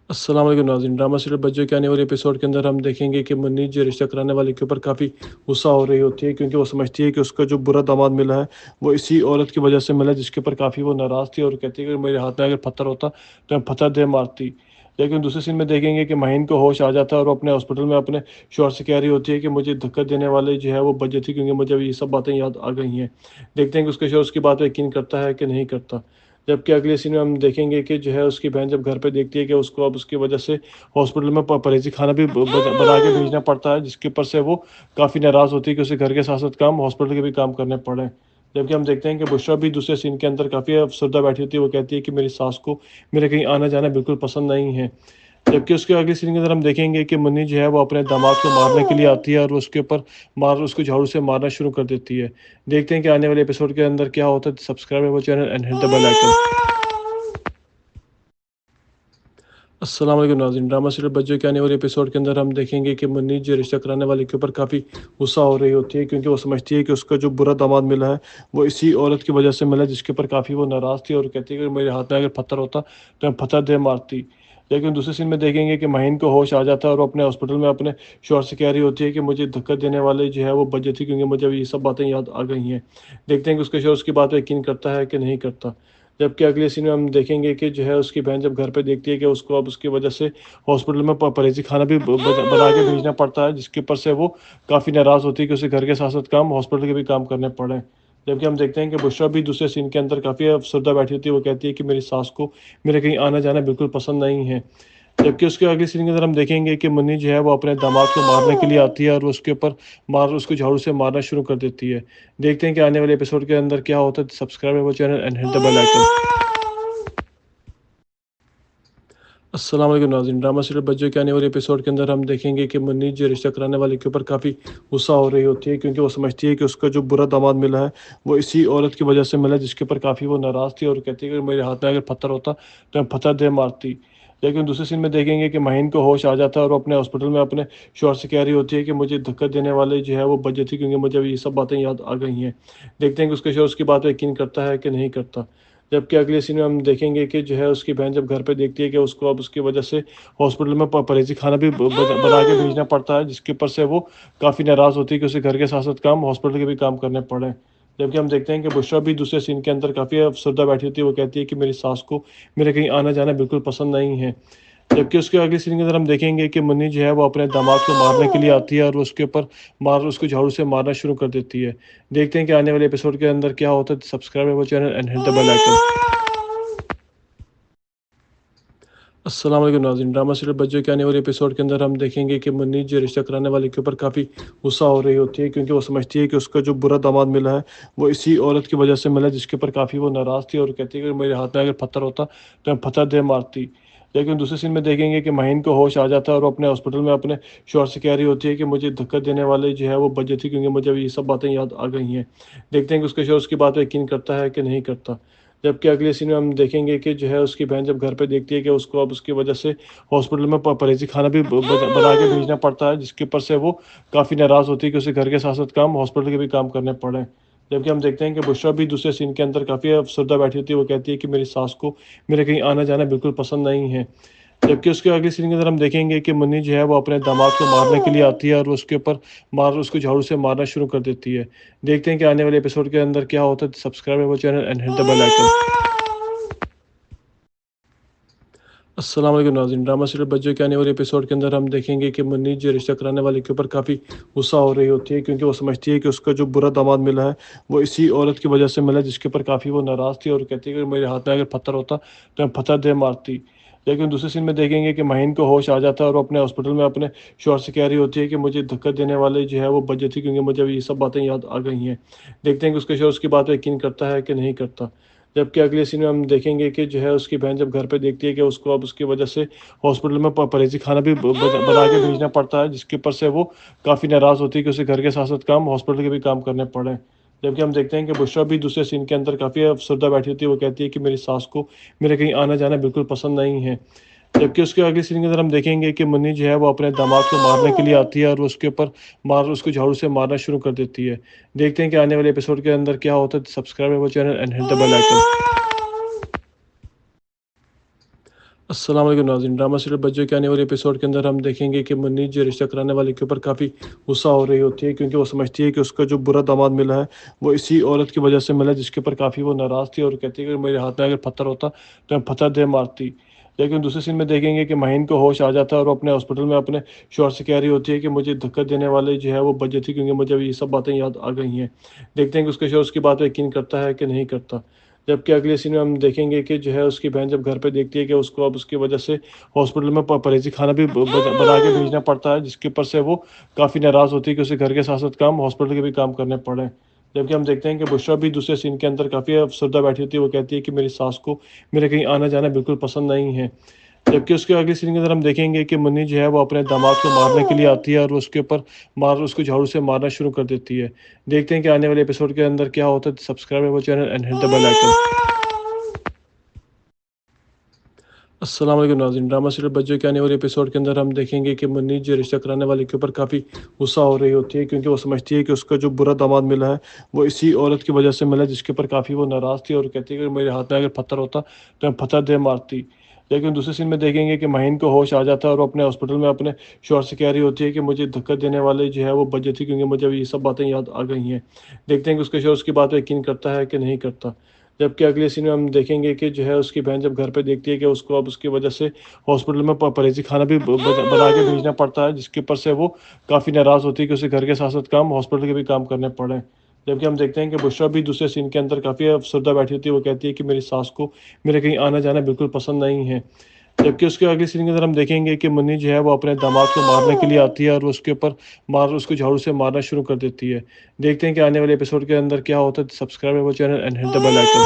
अस्सलाम वालेकुम नाज़रीन, ड्रामा सीरियल बच्चों के आने वाले एपिसोड के अंदर हम देखेंगे कि मुन्नी जो रिश्ता कराने वाले के ऊपर काफ़ी गुस्सा हो रही होती है, क्योंकि वो समझती है कि उसका जो बुरा दामाद मिला है वो इसी औरत की वजह से मिला, जिसके ऊपर काफ़ी वो नाराज़ थी और कहती है कि मेरे हाथ में अगर पत्थर होता तो मैं पत्थर दे मारती। लेकिन दूसरे सीन में देखेंगे कि माहिन को होश आ जाता है और वो अपने हॉस्पिटल में अपने शौहर से कह रही होती है कि मुझे धक्का देने वाले जो है वो बच थी, क्योंकि मुझे अभी ये सब बातें याद आ गई हैं। देखते हैं कि उसका शौहर उसकी बात पर यकीन करता है कि नहीं करता। जबकि अगले सीन में हम देखेंगे कि जो है उसकी बहन जब घर पे देखती है कि उसको अब उसकी वजह से हॉस्पिटल में परहेजी खाना भी बना के भेजना पड़ता है, जिसके ऊपर से वो काफ़ी नाराज़ होती है कि उसे घर के साथ साथ काम हॉस्पिटल के भी काम करने पड़े। जबकि हम देखते हैं कि बुशरा भी दूसरे सीन के अंदर काफ़ी अफसरदा बैठी होती है। वो कहती है कि मेरी सास को मेरे कहीं आना जाना बिल्कुल पसंद नहीं है। जबकि उसके अगले सीन के अंदर हम देखेंगे कि मुन्नी जो है वो अपने दामाद को मारने के लिए आती है और वो उसके ऊपर उसको झाड़ू से मारना शुरू कर देती है। देखते हैं कि आने वाले एपिसोड के अंदर क्या होता है। Subscribe our channel and hit the bell icon. अस्सलाम वालेकुम नाज़रीन, ड्रामा सीरियल बच्चों के आने वाले एपिसोड के अंदर हम देखेंगे कि मुन्नी जो रिश्ता कराने वाले के ऊपर काफ़ी गुस्सा हो रही होती है, क्योंकि वो समझती है कि उसका जो बुरा दामाद मिला है वो इसी औरत की वजह से मिला, जिसके ऊपर काफ़ी वो नाराज़ थी और कहती है कि मेरे हाथ में अगर पत्थर होता तो मैं पत्थर दे मारती। लेकिन दूसरे सीन में देखेंगे कि माहिन को होश आ जाता है और वो अपने हॉस्पिटल में अपने शौहर से कह रही होती है कि मुझे धक्का देने वाले जो है वो बच थी, क्योंकि मुझे अभी ये सब बातें याद आ गई हैं। देखते हैं कि उसका शौहर उसकी बात पर यकीन करता है कि नहीं करता। जबकि अगले सीन में हम देखेंगे कि जो है उसकी बहन जब घर पे देखती है कि उसको अब उसकी वजह से हॉस्पिटल में परहेजी खाना भी बना के भेजना पड़ता है, जिसके ऊपर से वो काफ़ी नाराज़ होती है कि उसे घर के साथ साथ काम हॉस्पिटल के भी काम करने पड़े। जबकि हम देखते हैं कि बुशरा भी दूसरे सीन के अंदर काफ़ी अफसरदा बैठी होती है। वो कहती है कि मेरी सास को मेरे कहीं आना जाना बिल्कुल पसंद नहीं है। जबकि उसके अगले सीन के अंदर हम देखेंगे कि मुन्नी जो है वो अपने दामाद को मारने के लिए आती है और वो उसके ऊपर उसको झाड़ू से मारना शुरू कर देती है। देखते हैं कि आने वाले एपिसोड के अंदर क्या होता है। Subscribe our channel and hit the bell icon. अस्सलाम वालेकुम नाज़रीन, ड्रामा सीरियल बच्चों के आने वाले एपिसोड के अंदर हम देखेंगे कि मुन्नी जो रिश्ता कराने वाले के ऊपर काफ़ी गुस्सा हो रही होती है, क्योंकि वो समझती है कि उसका जो बुरा दामाद मिला है वो इसी औरत की वजह से मिला, जिसके ऊपर काफ़ी वो नाराज़ थी और कहती है कि मेरे हाथ में अगर पत्थर होता तो मैं पत्थर दे मारती। लेकिन दूसरे सीन में देखेंगे कि माहिन को होश आ जाता है और वो अपने हॉस्पिटल में अपने शौहर से कह रही होती है कि मुझे धक्का देने वाले जो है वो बच थी, क्योंकि मुझे अभी ये सब बातें याद आ गई हैं। देखते हैं कि उसका शौहर उसकी बात पर यकीन करता है कि नहीं करता। जबकि अगले सीन में हम देखेंगे कि जो है उसकी बहन जब घर पे देखती है कि उसको अब उसकी वजह से हॉस्पिटल में परहेजी खाना भी बना के भेजना पड़ता है, जिसके ऊपर से वो काफ़ी नाराज़ होती है कि उसे घर के साथ साथ काम हॉस्पिटल के भी काम करने पड़े। जबकि हम देखते हैं कि बुशरा भी दूसरे सीन के अंदर काफ़ी अफसरदा बैठी होती है। वो कहती है कि मेरी सास को मेरे कहीं आना जाना बिल्कुल पसंद नहीं है। जबकि उसके अगले सीन के अंदर हम देखेंगे कि मुन्नी जो है वो अपने दामाद को मारने के लिए आती है और वो उसके ऊपर उसको झाड़ू से मारना शुरू कर देती है। देखते हैं कि आने वाले एपिसोड के अंदर क्या होता है। Subscribe our channel and hit the bell icon. अस्सलाम वालेकुम नाज़रीन, ड्रामा सीरियल बच्चों के आने वाले एपिसोड के अंदर हम देखेंगे कि मुन्नी जो रिश्ता कराने वाले के ऊपर काफ़ी गुस्सा हो रही होती है, क्योंकि वो समझती है कि उसका जो बुरा दामाद मिला है वो इसी औरत की वजह से मिला, जिसके ऊपर काफ़ी वो नाराज़ थी और कहती है कि मेरे हाथ में अगर पत्थर होता तो मैं पत्थर दे मारती। लेकिन दूसरे सीन में देखेंगे कि माहिन को होश आ जाता है और वो अपने हॉस्पिटल में अपने शौहर से कह रही होती है कि मुझे धक्का देने वाले जो है वो बच थी, क्योंकि मुझे अभी ये सब बातें याद आ गई हैं। देखते हैं कि उसका शौहर उसकी बात पर यकीन करता है कि नहीं करता। जबकि अगले सीन में हम देखेंगे कि जो है उसकी बहन जब घर पे देखती है कि उसको अब उसकी वजह से हॉस्पिटल में परहेजी खाना भी बना के भेजना पड़ता है, जिसके ऊपर से वो काफ़ी नाराज़ होती है कि उसे घर के साथ साथ काम हॉस्पिटल के भी काम करने पड़े। जबकि हम देखते हैं कि बुशरा भी दूसरे सीन के अंदर काफ़ी अफसरदा बैठी होती है। वो कहती है कि मेरी सास को मेरे कहीं आना जाना बिल्कुल पसंद नहीं है। जबकि उसके अगले सीन के अंदर हम देखेंगे कि मुन्नी जो है वो अपने दामाद को मारने के लिए आती है और वो उसके ऊपर उसको झाड़ू से मारना शुरू कर देती है। देखते हैं कि आने वाले एपिसोड के अंदर क्या होता है। Subscribe our channel and hit the bell icon. अस्सलाम वालेकुम नाज़रीन, ड्रामा सीरियल बच्चों के आने वाले एपिसोड के अंदर हम देखेंगे कि मुन्नी जो रिश्ता कराने वाले के ऊपर काफ़ी गुस्सा हो रही होती है, क्योंकि वो समझती है कि उसका जो बुरा दामाद मिला है वो इसी औरत की वजह से मिला, जिसके ऊपर काफ़ी वो नाराज़ थी और कहती है कि मेरे हाथ में अगर पत्थर होता तो मैं पत्थर दे मारती। लेकिन दूसरे सीन में देखेंगे कि माहिन को होश आ जाता है और वो अपने हॉस्पिटल में अपने शौहर से कह रही होती है कि मुझे धक्का देने वाले जो है वो बच थी, क्योंकि मुझे अभी ये सब बातें याद आ गई हैं। देखते हैं कि उसका शौहर उसकी बात पर यकीन करता है कि नहीं करता। जबकि अगले सीन में हम देखेंगे कि जो है उसकी बहन जब घर पे देखती है कि उसको अब उसकी वजह से हॉस्पिटल में परहेजी खाना भी बना के भेजना पड़ता है, जिसके ऊपर से वो काफ़ी नाराज़ होती है कि उसे घर के साथ साथ काम हॉस्पिटल के भी काम करने पड़े। जबकि हम देखते हैं कि बुशरा भी दूसरे सीन के अंदर काफ़ी अफसरदा बैठी होती है। वो कहती है कि मेरी सास को मेरे कहीं आना जाना बिल्कुल पसंद नहीं है। जबकि उसके अगले सीन के अंदर हम देखेंगे कि मुन्नी जो है वो अपने दामाद को मारने के लिए आती है और वो उसके ऊपर उसको झाड़ू से मारना शुरू कर देती है। देखते हैं कि आने वाले एपिसोड के अंदर क्या होता है। Subscribe our channel and hit the bell icon. अस्सलाम वालेकुम नाज़रीन, ड्रामा सीरियल बच्चों के आने वाले एपिसोड के अंदर हम देखेंगे कि मुन्नी जो रिश्ता कराने वाले के ऊपर काफ़ी गुस्सा हो रही होती है, क्योंकि वो समझती है कि उसका जो बुरा दामाद मिला है वो इसी औरत की वजह से मिला, जिसके ऊपर काफ़ी वो नाराज़ थी और कहती है कि मेरे हाथ में अगर पत्थर होता तो मैं पत्थर दे मारती। लेकिन दूसरे सीन में देखेंगे कि माहिन को होश आ जाता है और वो अपने हॉस्पिटल में अपने शौहर से कह रही होती है कि मुझे धक्का देने वाले जो है वो बच थी, क्योंकि मुझे अभी ये सब बातें याद आ गई हैं। देखते हैं कि उसका शौहर उसकी बात पर यकीन करता है कि नहीं करता। जबकि अगले सीन में हम देखेंगे कि जो है उसकी बहन जब घर पे देखती है कि उसको अब उसकी वजह से हॉस्पिटल में परहेजी खाना भी बना के भेजना पड़ता है, जिसके ऊपर से वो काफ़ी नाराज़ होती है कि उसे घर के साथ साथ काम हॉस्पिटल के भी काम करने पड़े। जबकि हम देखते हैं कि बुशरा भी दूसरे सीन के अंदर काफ़ी अफसरदा बैठी होती है। वो कहती है कि मेरी सास को मेरे कहीं आना जाना बिल्कुल पसंद नहीं है। जबकि उसके अगले सीन के अंदर हम देखेंगे कि मुन्नी जो है वो अपने दामाद को मारने के लिए आती है और वो उसके ऊपर उसको झाड़ू से मारना शुरू कर देती है। देखते हैं कि आने वाले एपिसोड के अंदर क्या होता है। Subscribe our channel and hit the bell icon. अस्सलाम वालेकुम नाज़रीन, ड्रामा सीरियल बच्चों के आने वाले एपिसोड के अंदर हम देखेंगे कि मुन्नी जो रिश्ता कराने वाले के ऊपर काफ़ी गुस्सा हो रही होती है, क्योंकि वो समझती है कि उसका जो बुरा दामाद मिला है वो इसी औरत की वजह से मिला, जिसके ऊपर काफ़ी वो नाराज़ थी और कहती है कि मेरे हाथ में अगर पत्थर होता तो मैं पत्थर दे मारती। लेकिन दूसरे सीन में देखेंगे कि माहिन को होश आ जाता है और वो अपने हॉस्पिटल में अपने शौहर से कह रही होती है कि मुझे धक्का देने वाले जो है वो बच थी, क्योंकि मुझे अभी ये सब बातें याद आ गई हैं। देखते हैं कि उसका शौहर उसकी बात पर यकीन करता है कि नहीं करता। जबकि अगले सीन में हम देखेंगे कि जो है उसकी बहन जब घर पे देखती है कि उसको अब उसकी वजह से हॉस्पिटल में परहेजी खाना भी बना के भेजना पड़ता है, जिसके ऊपर से वो काफ़ी नाराज़ होती है कि उसे घर के साथ साथ काम हॉस्पिटल के भी काम करने पड़े। जबकि हम देखते हैं कि बुशरा भी दूसरे सीन के अंदर काफ़ी अफसरदा बैठी होती है। वो कहती है कि मेरी सास को मेरे कहीं आना जाना बिल्कुल पसंद नहीं है। जबकि उसके अगले सीन के अंदर हम देखेंगे कि मुन्नी जो है वो अपने दामाद को मारने के लिए आती है और वो उसके ऊपर उसको झाड़ू से मारना शुरू कर देती है। देखते हैं कि आने वाले एपिसोड के अंदर क्या होता है। Subscribe our channel and hit the bell icon.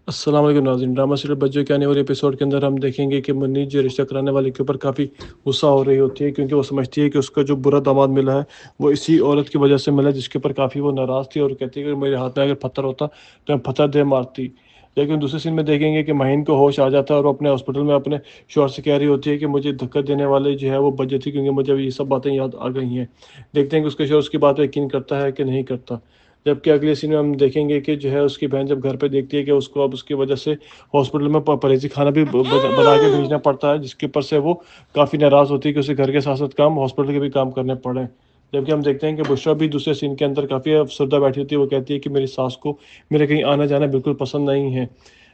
अस्सलाम वालेकुम नाज़रीन, ड्रामा सीरियल बच्चों के आने वाले एपिसोड के अंदर हम देखेंगे कि मुन्नी जो रिश्ता कराने वाले के ऊपर काफ़ी गुस्सा हो रही होती है, क्योंकि वो समझती है कि उसका जो बुरा दामाद मिला है वो इसी औरत की वजह से मिला, जिसके ऊपर काफ़ी वो नाराज़ थी और कहती है कि मेरे हाथ में अगर पत्थर होता तो मैं पत्थर दे मारती। लेकिन दूसरे सीन में देखेंगे कि माहिन को होश आ जाता है और वो अपने हॉस्पिटल में अपने शौहर से कह रही होती है कि मुझे धक्का देने वाले जो है वो बच थी, क्योंकि मुझे अभी ये सब बातें याद आ गई हैं। देखते हैं कि उसका शौहर उसकी बात पर यकीन करता है कि नहीं करता। जबकि अगले सीन में हम देखेंगे कि जो है उसकी बहन जब घर पे देखती है कि उसको अब उसकी वजह से हॉस्पिटल में परहेजी खाना भी बना के भेजना पड़ता है, जिसके ऊपर से वो काफ़ी नाराज़ होती है कि उसे घर के साथ साथ काम हॉस्पिटल के भी काम करने पड़े। जबकि हम देखते हैं कि बुशरा भी दूसरे सीन के अंदर काफ़ी अफसरदा बैठी होती है। वो कहती है कि मेरी सास को मेरे कहीं आना जाना बिल्कुल पसंद नहीं है।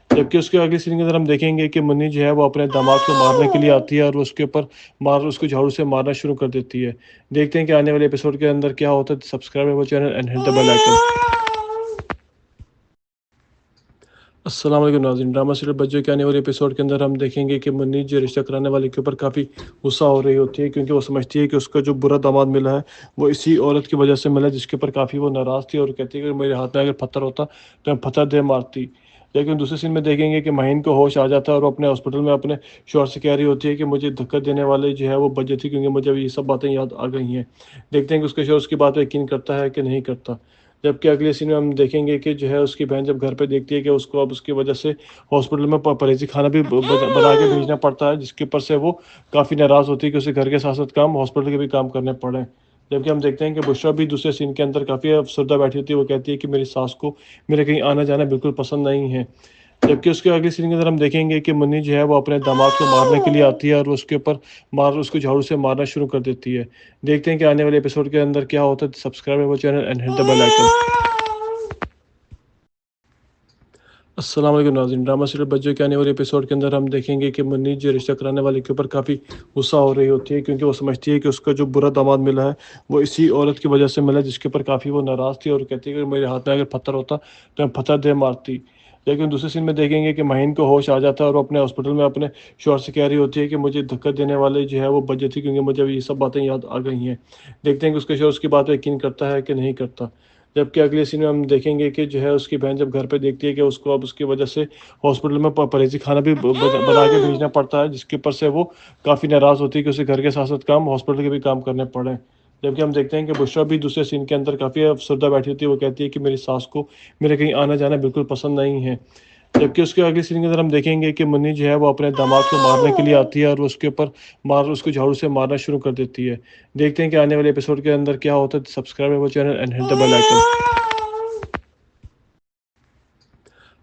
जबकि उसके अगले सीन के अंदर हम देखेंगे कि मुन्नी जो है वो अपने दामाद को मारने के लिए आती है और वो उसके ऊपर उसको झाड़ू से मारना शुरू कर देती है। देखते हैं कि आने वाले एपिसोड के अंदर क्या होता है। Subscribe our channel and hit the bell icon. अस्सलाम वालेकुम नाज़रीन, ड्रामा सीरियल बच्चों के आने वाले एपिसोड के अंदर हम देखेंगे कि मुन्नी जो रिश्ता कराने वाले के ऊपर काफ़ी गुस्सा हो रही होती है, क्योंकि वो समझती है कि उसका जो बुरा दामाद मिला है वो इसी औरत की वजह से मिला, जिसके ऊपर काफ़ी वो नाराज़ थी और कहती है कि मेरे हाथ में अगर पत्थर होता तो मैं पत्थर दे मारती। लेकिन दूसरे सीन में देखेंगे कि माहिन को होश आ जाता है और वो अपने हॉस्पिटल में अपने शौहर से कह रही होती है कि मुझे धक्का देने वाले जो है वो बच थी, क्योंकि मुझे अभी ये सब बातें याद आ गई हैं। देखते हैं कि उसका शौहर उसकी बात पर यकीन करता है कि नहीं करता। जबकि अगले सीन में हम देखेंगे कि जो है उसकी बहन जब घर पे देखती है कि उसको अब उसकी वजह से हॉस्पिटल में परहेजी खाना भी बना के भेजना पड़ता है, जिसके ऊपर से वो काफ़ी नाराज़ होती है कि उसे घर के साथ साथ काम हॉस्पिटल के भी काम करने पड़े। जबकि हम देखते हैं कि बुशरा भी दूसरे सीन के अंदर काफ़ी अफसरदा बैठी होती है। वो कहती है कि मेरी सास को मेरे कहीं आना जाना बिल्कुल पसंद नहीं है। जबकि उसके अगले सीन के अंदर हम देखेंगे कि मुन्नी जो है वो अपने दामाद को मारने के लिए आती है और वो उसके ऊपर उसको झाड़ू से मारना शुरू कर देती है। देखते हैं कि आने वाले एपिसोड के अंदर क्या होता है। Subscribe our channel and hit the bell icon. अस्सलाम वालेकुम नाज़रीन, ड्रामा सीरियल बच्चों के आने वाले एपिसोड के अंदर हम देखेंगे कि मुन्नी जो रिश्ता कराने वाले के ऊपर काफ़ी गुस्सा हो रही होती है, क्योंकि वो समझती है कि उसका जो बुरा दामाद मिला है वो इसी औरत की वजह से मिला, जिसके ऊपर काफ़ी वो नाराज़ थी और कहती है कि मेरे हाथ में अगर पत्थर होता तो मैं पत्थर दे मारती। लेकिन दूसरे सीन में देखेंगे कि माहिन को होश आ जाता है और वो अपने हॉस्पिटल में अपने शौहर से कह रही होती है कि मुझे धक्का देने वाले जो है वो बच थी, क्योंकि मुझे अभी ये सब बातें याद आ गई हैं। देखते हैं कि उसका शौहर उसकी बात पर यकीन करता है कि नहीं करता। जबकि अगले सीन में हम देखेंगे कि जो है उसकी बहन जब घर पे देखती है कि उसको अब उसकी वजह से हॉस्पिटल में परहेजी खाना भी बना के भेजना पड़ता है, जिसके ऊपर से वो काफ़ी नाराज़ होती है कि उसे घर के साथ साथ काम हॉस्पिटल के भी काम करने पड़े। जबकि हम देखते हैं कि बुशरा भी दूसरे सीन के अंदर काफ़ी अफसरदा बैठी होती है। वो कहती है कि मेरी सास को मेरे कहीं आना जाना बिल्कुल पसंद नहीं है। जबकि उसके अगले सीन के अंदर हम देखेंगे कि मुन्नी जो है वो अपने दामाद को मारने के लिए आती है और वो उसके ऊपर उसको झाड़ू से मारना शुरू कर देती है। देखते हैं कि आने वाले एपिसोड के अंदर क्या होता है। Subscribe our channel and hit the bell icon.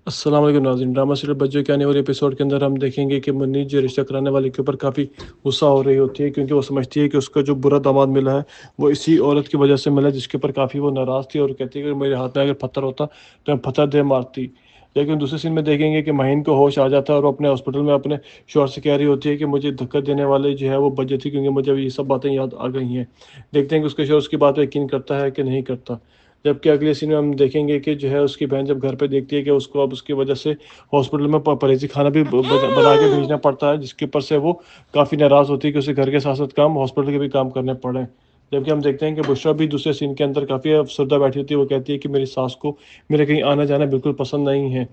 अस्सलाम वालेकुम नाज़रीन, ड्रामा सीरियल बच्चों के आने वाले एपिसोड के अंदर हम देखेंगे कि मुन्नी जो रिश्ता कराने वाले के ऊपर काफ़ी गुस्सा हो रही होती है, क्योंकि वो समझती है कि उसका जो बुरा दामाद मिला है वो इसी औरत की वजह से मिला, जिसके ऊपर काफ़ी वो नाराज़ थी और कहती है कि मेरे हाथ में अगर पत्थर होता तो मैं पत्थर दे मारती। लेकिन दूसरे सीन में देखेंगे कि माहिन को होश आ जाता है और वो अपने हॉस्पिटल में अपने शौहर से कह रही होती है कि मुझे धक्का देने वाले जो है वो बच थी, क्योंकि मुझे अभी ये सब बातें याद आ गई हैं। देखते हैं कि उसका शौहर उसकी बात पर यकीन करता है कि नहीं करता। जबकि अगले सीन में हम देखेंगे कि जो है उसकी बहन जब घर पे देखती है कि उसको अब उसकी वजह से हॉस्पिटल में परहेजी खाना भी बना के भेजना पड़ता है, जिसके ऊपर से वो काफ़ी नाराज़ होती है कि उसे घर के साथ साथ काम हॉस्पिटल के भी काम करने पड़े। जबकि हम देखते हैं कि बुशरा भी दूसरे सीन के अंदर काफ़ी अफसरदा बैठी होती है। वो कहती है कि मेरी सास को मेरे कहीं आना जाना बिल्कुल पसंद नहीं है।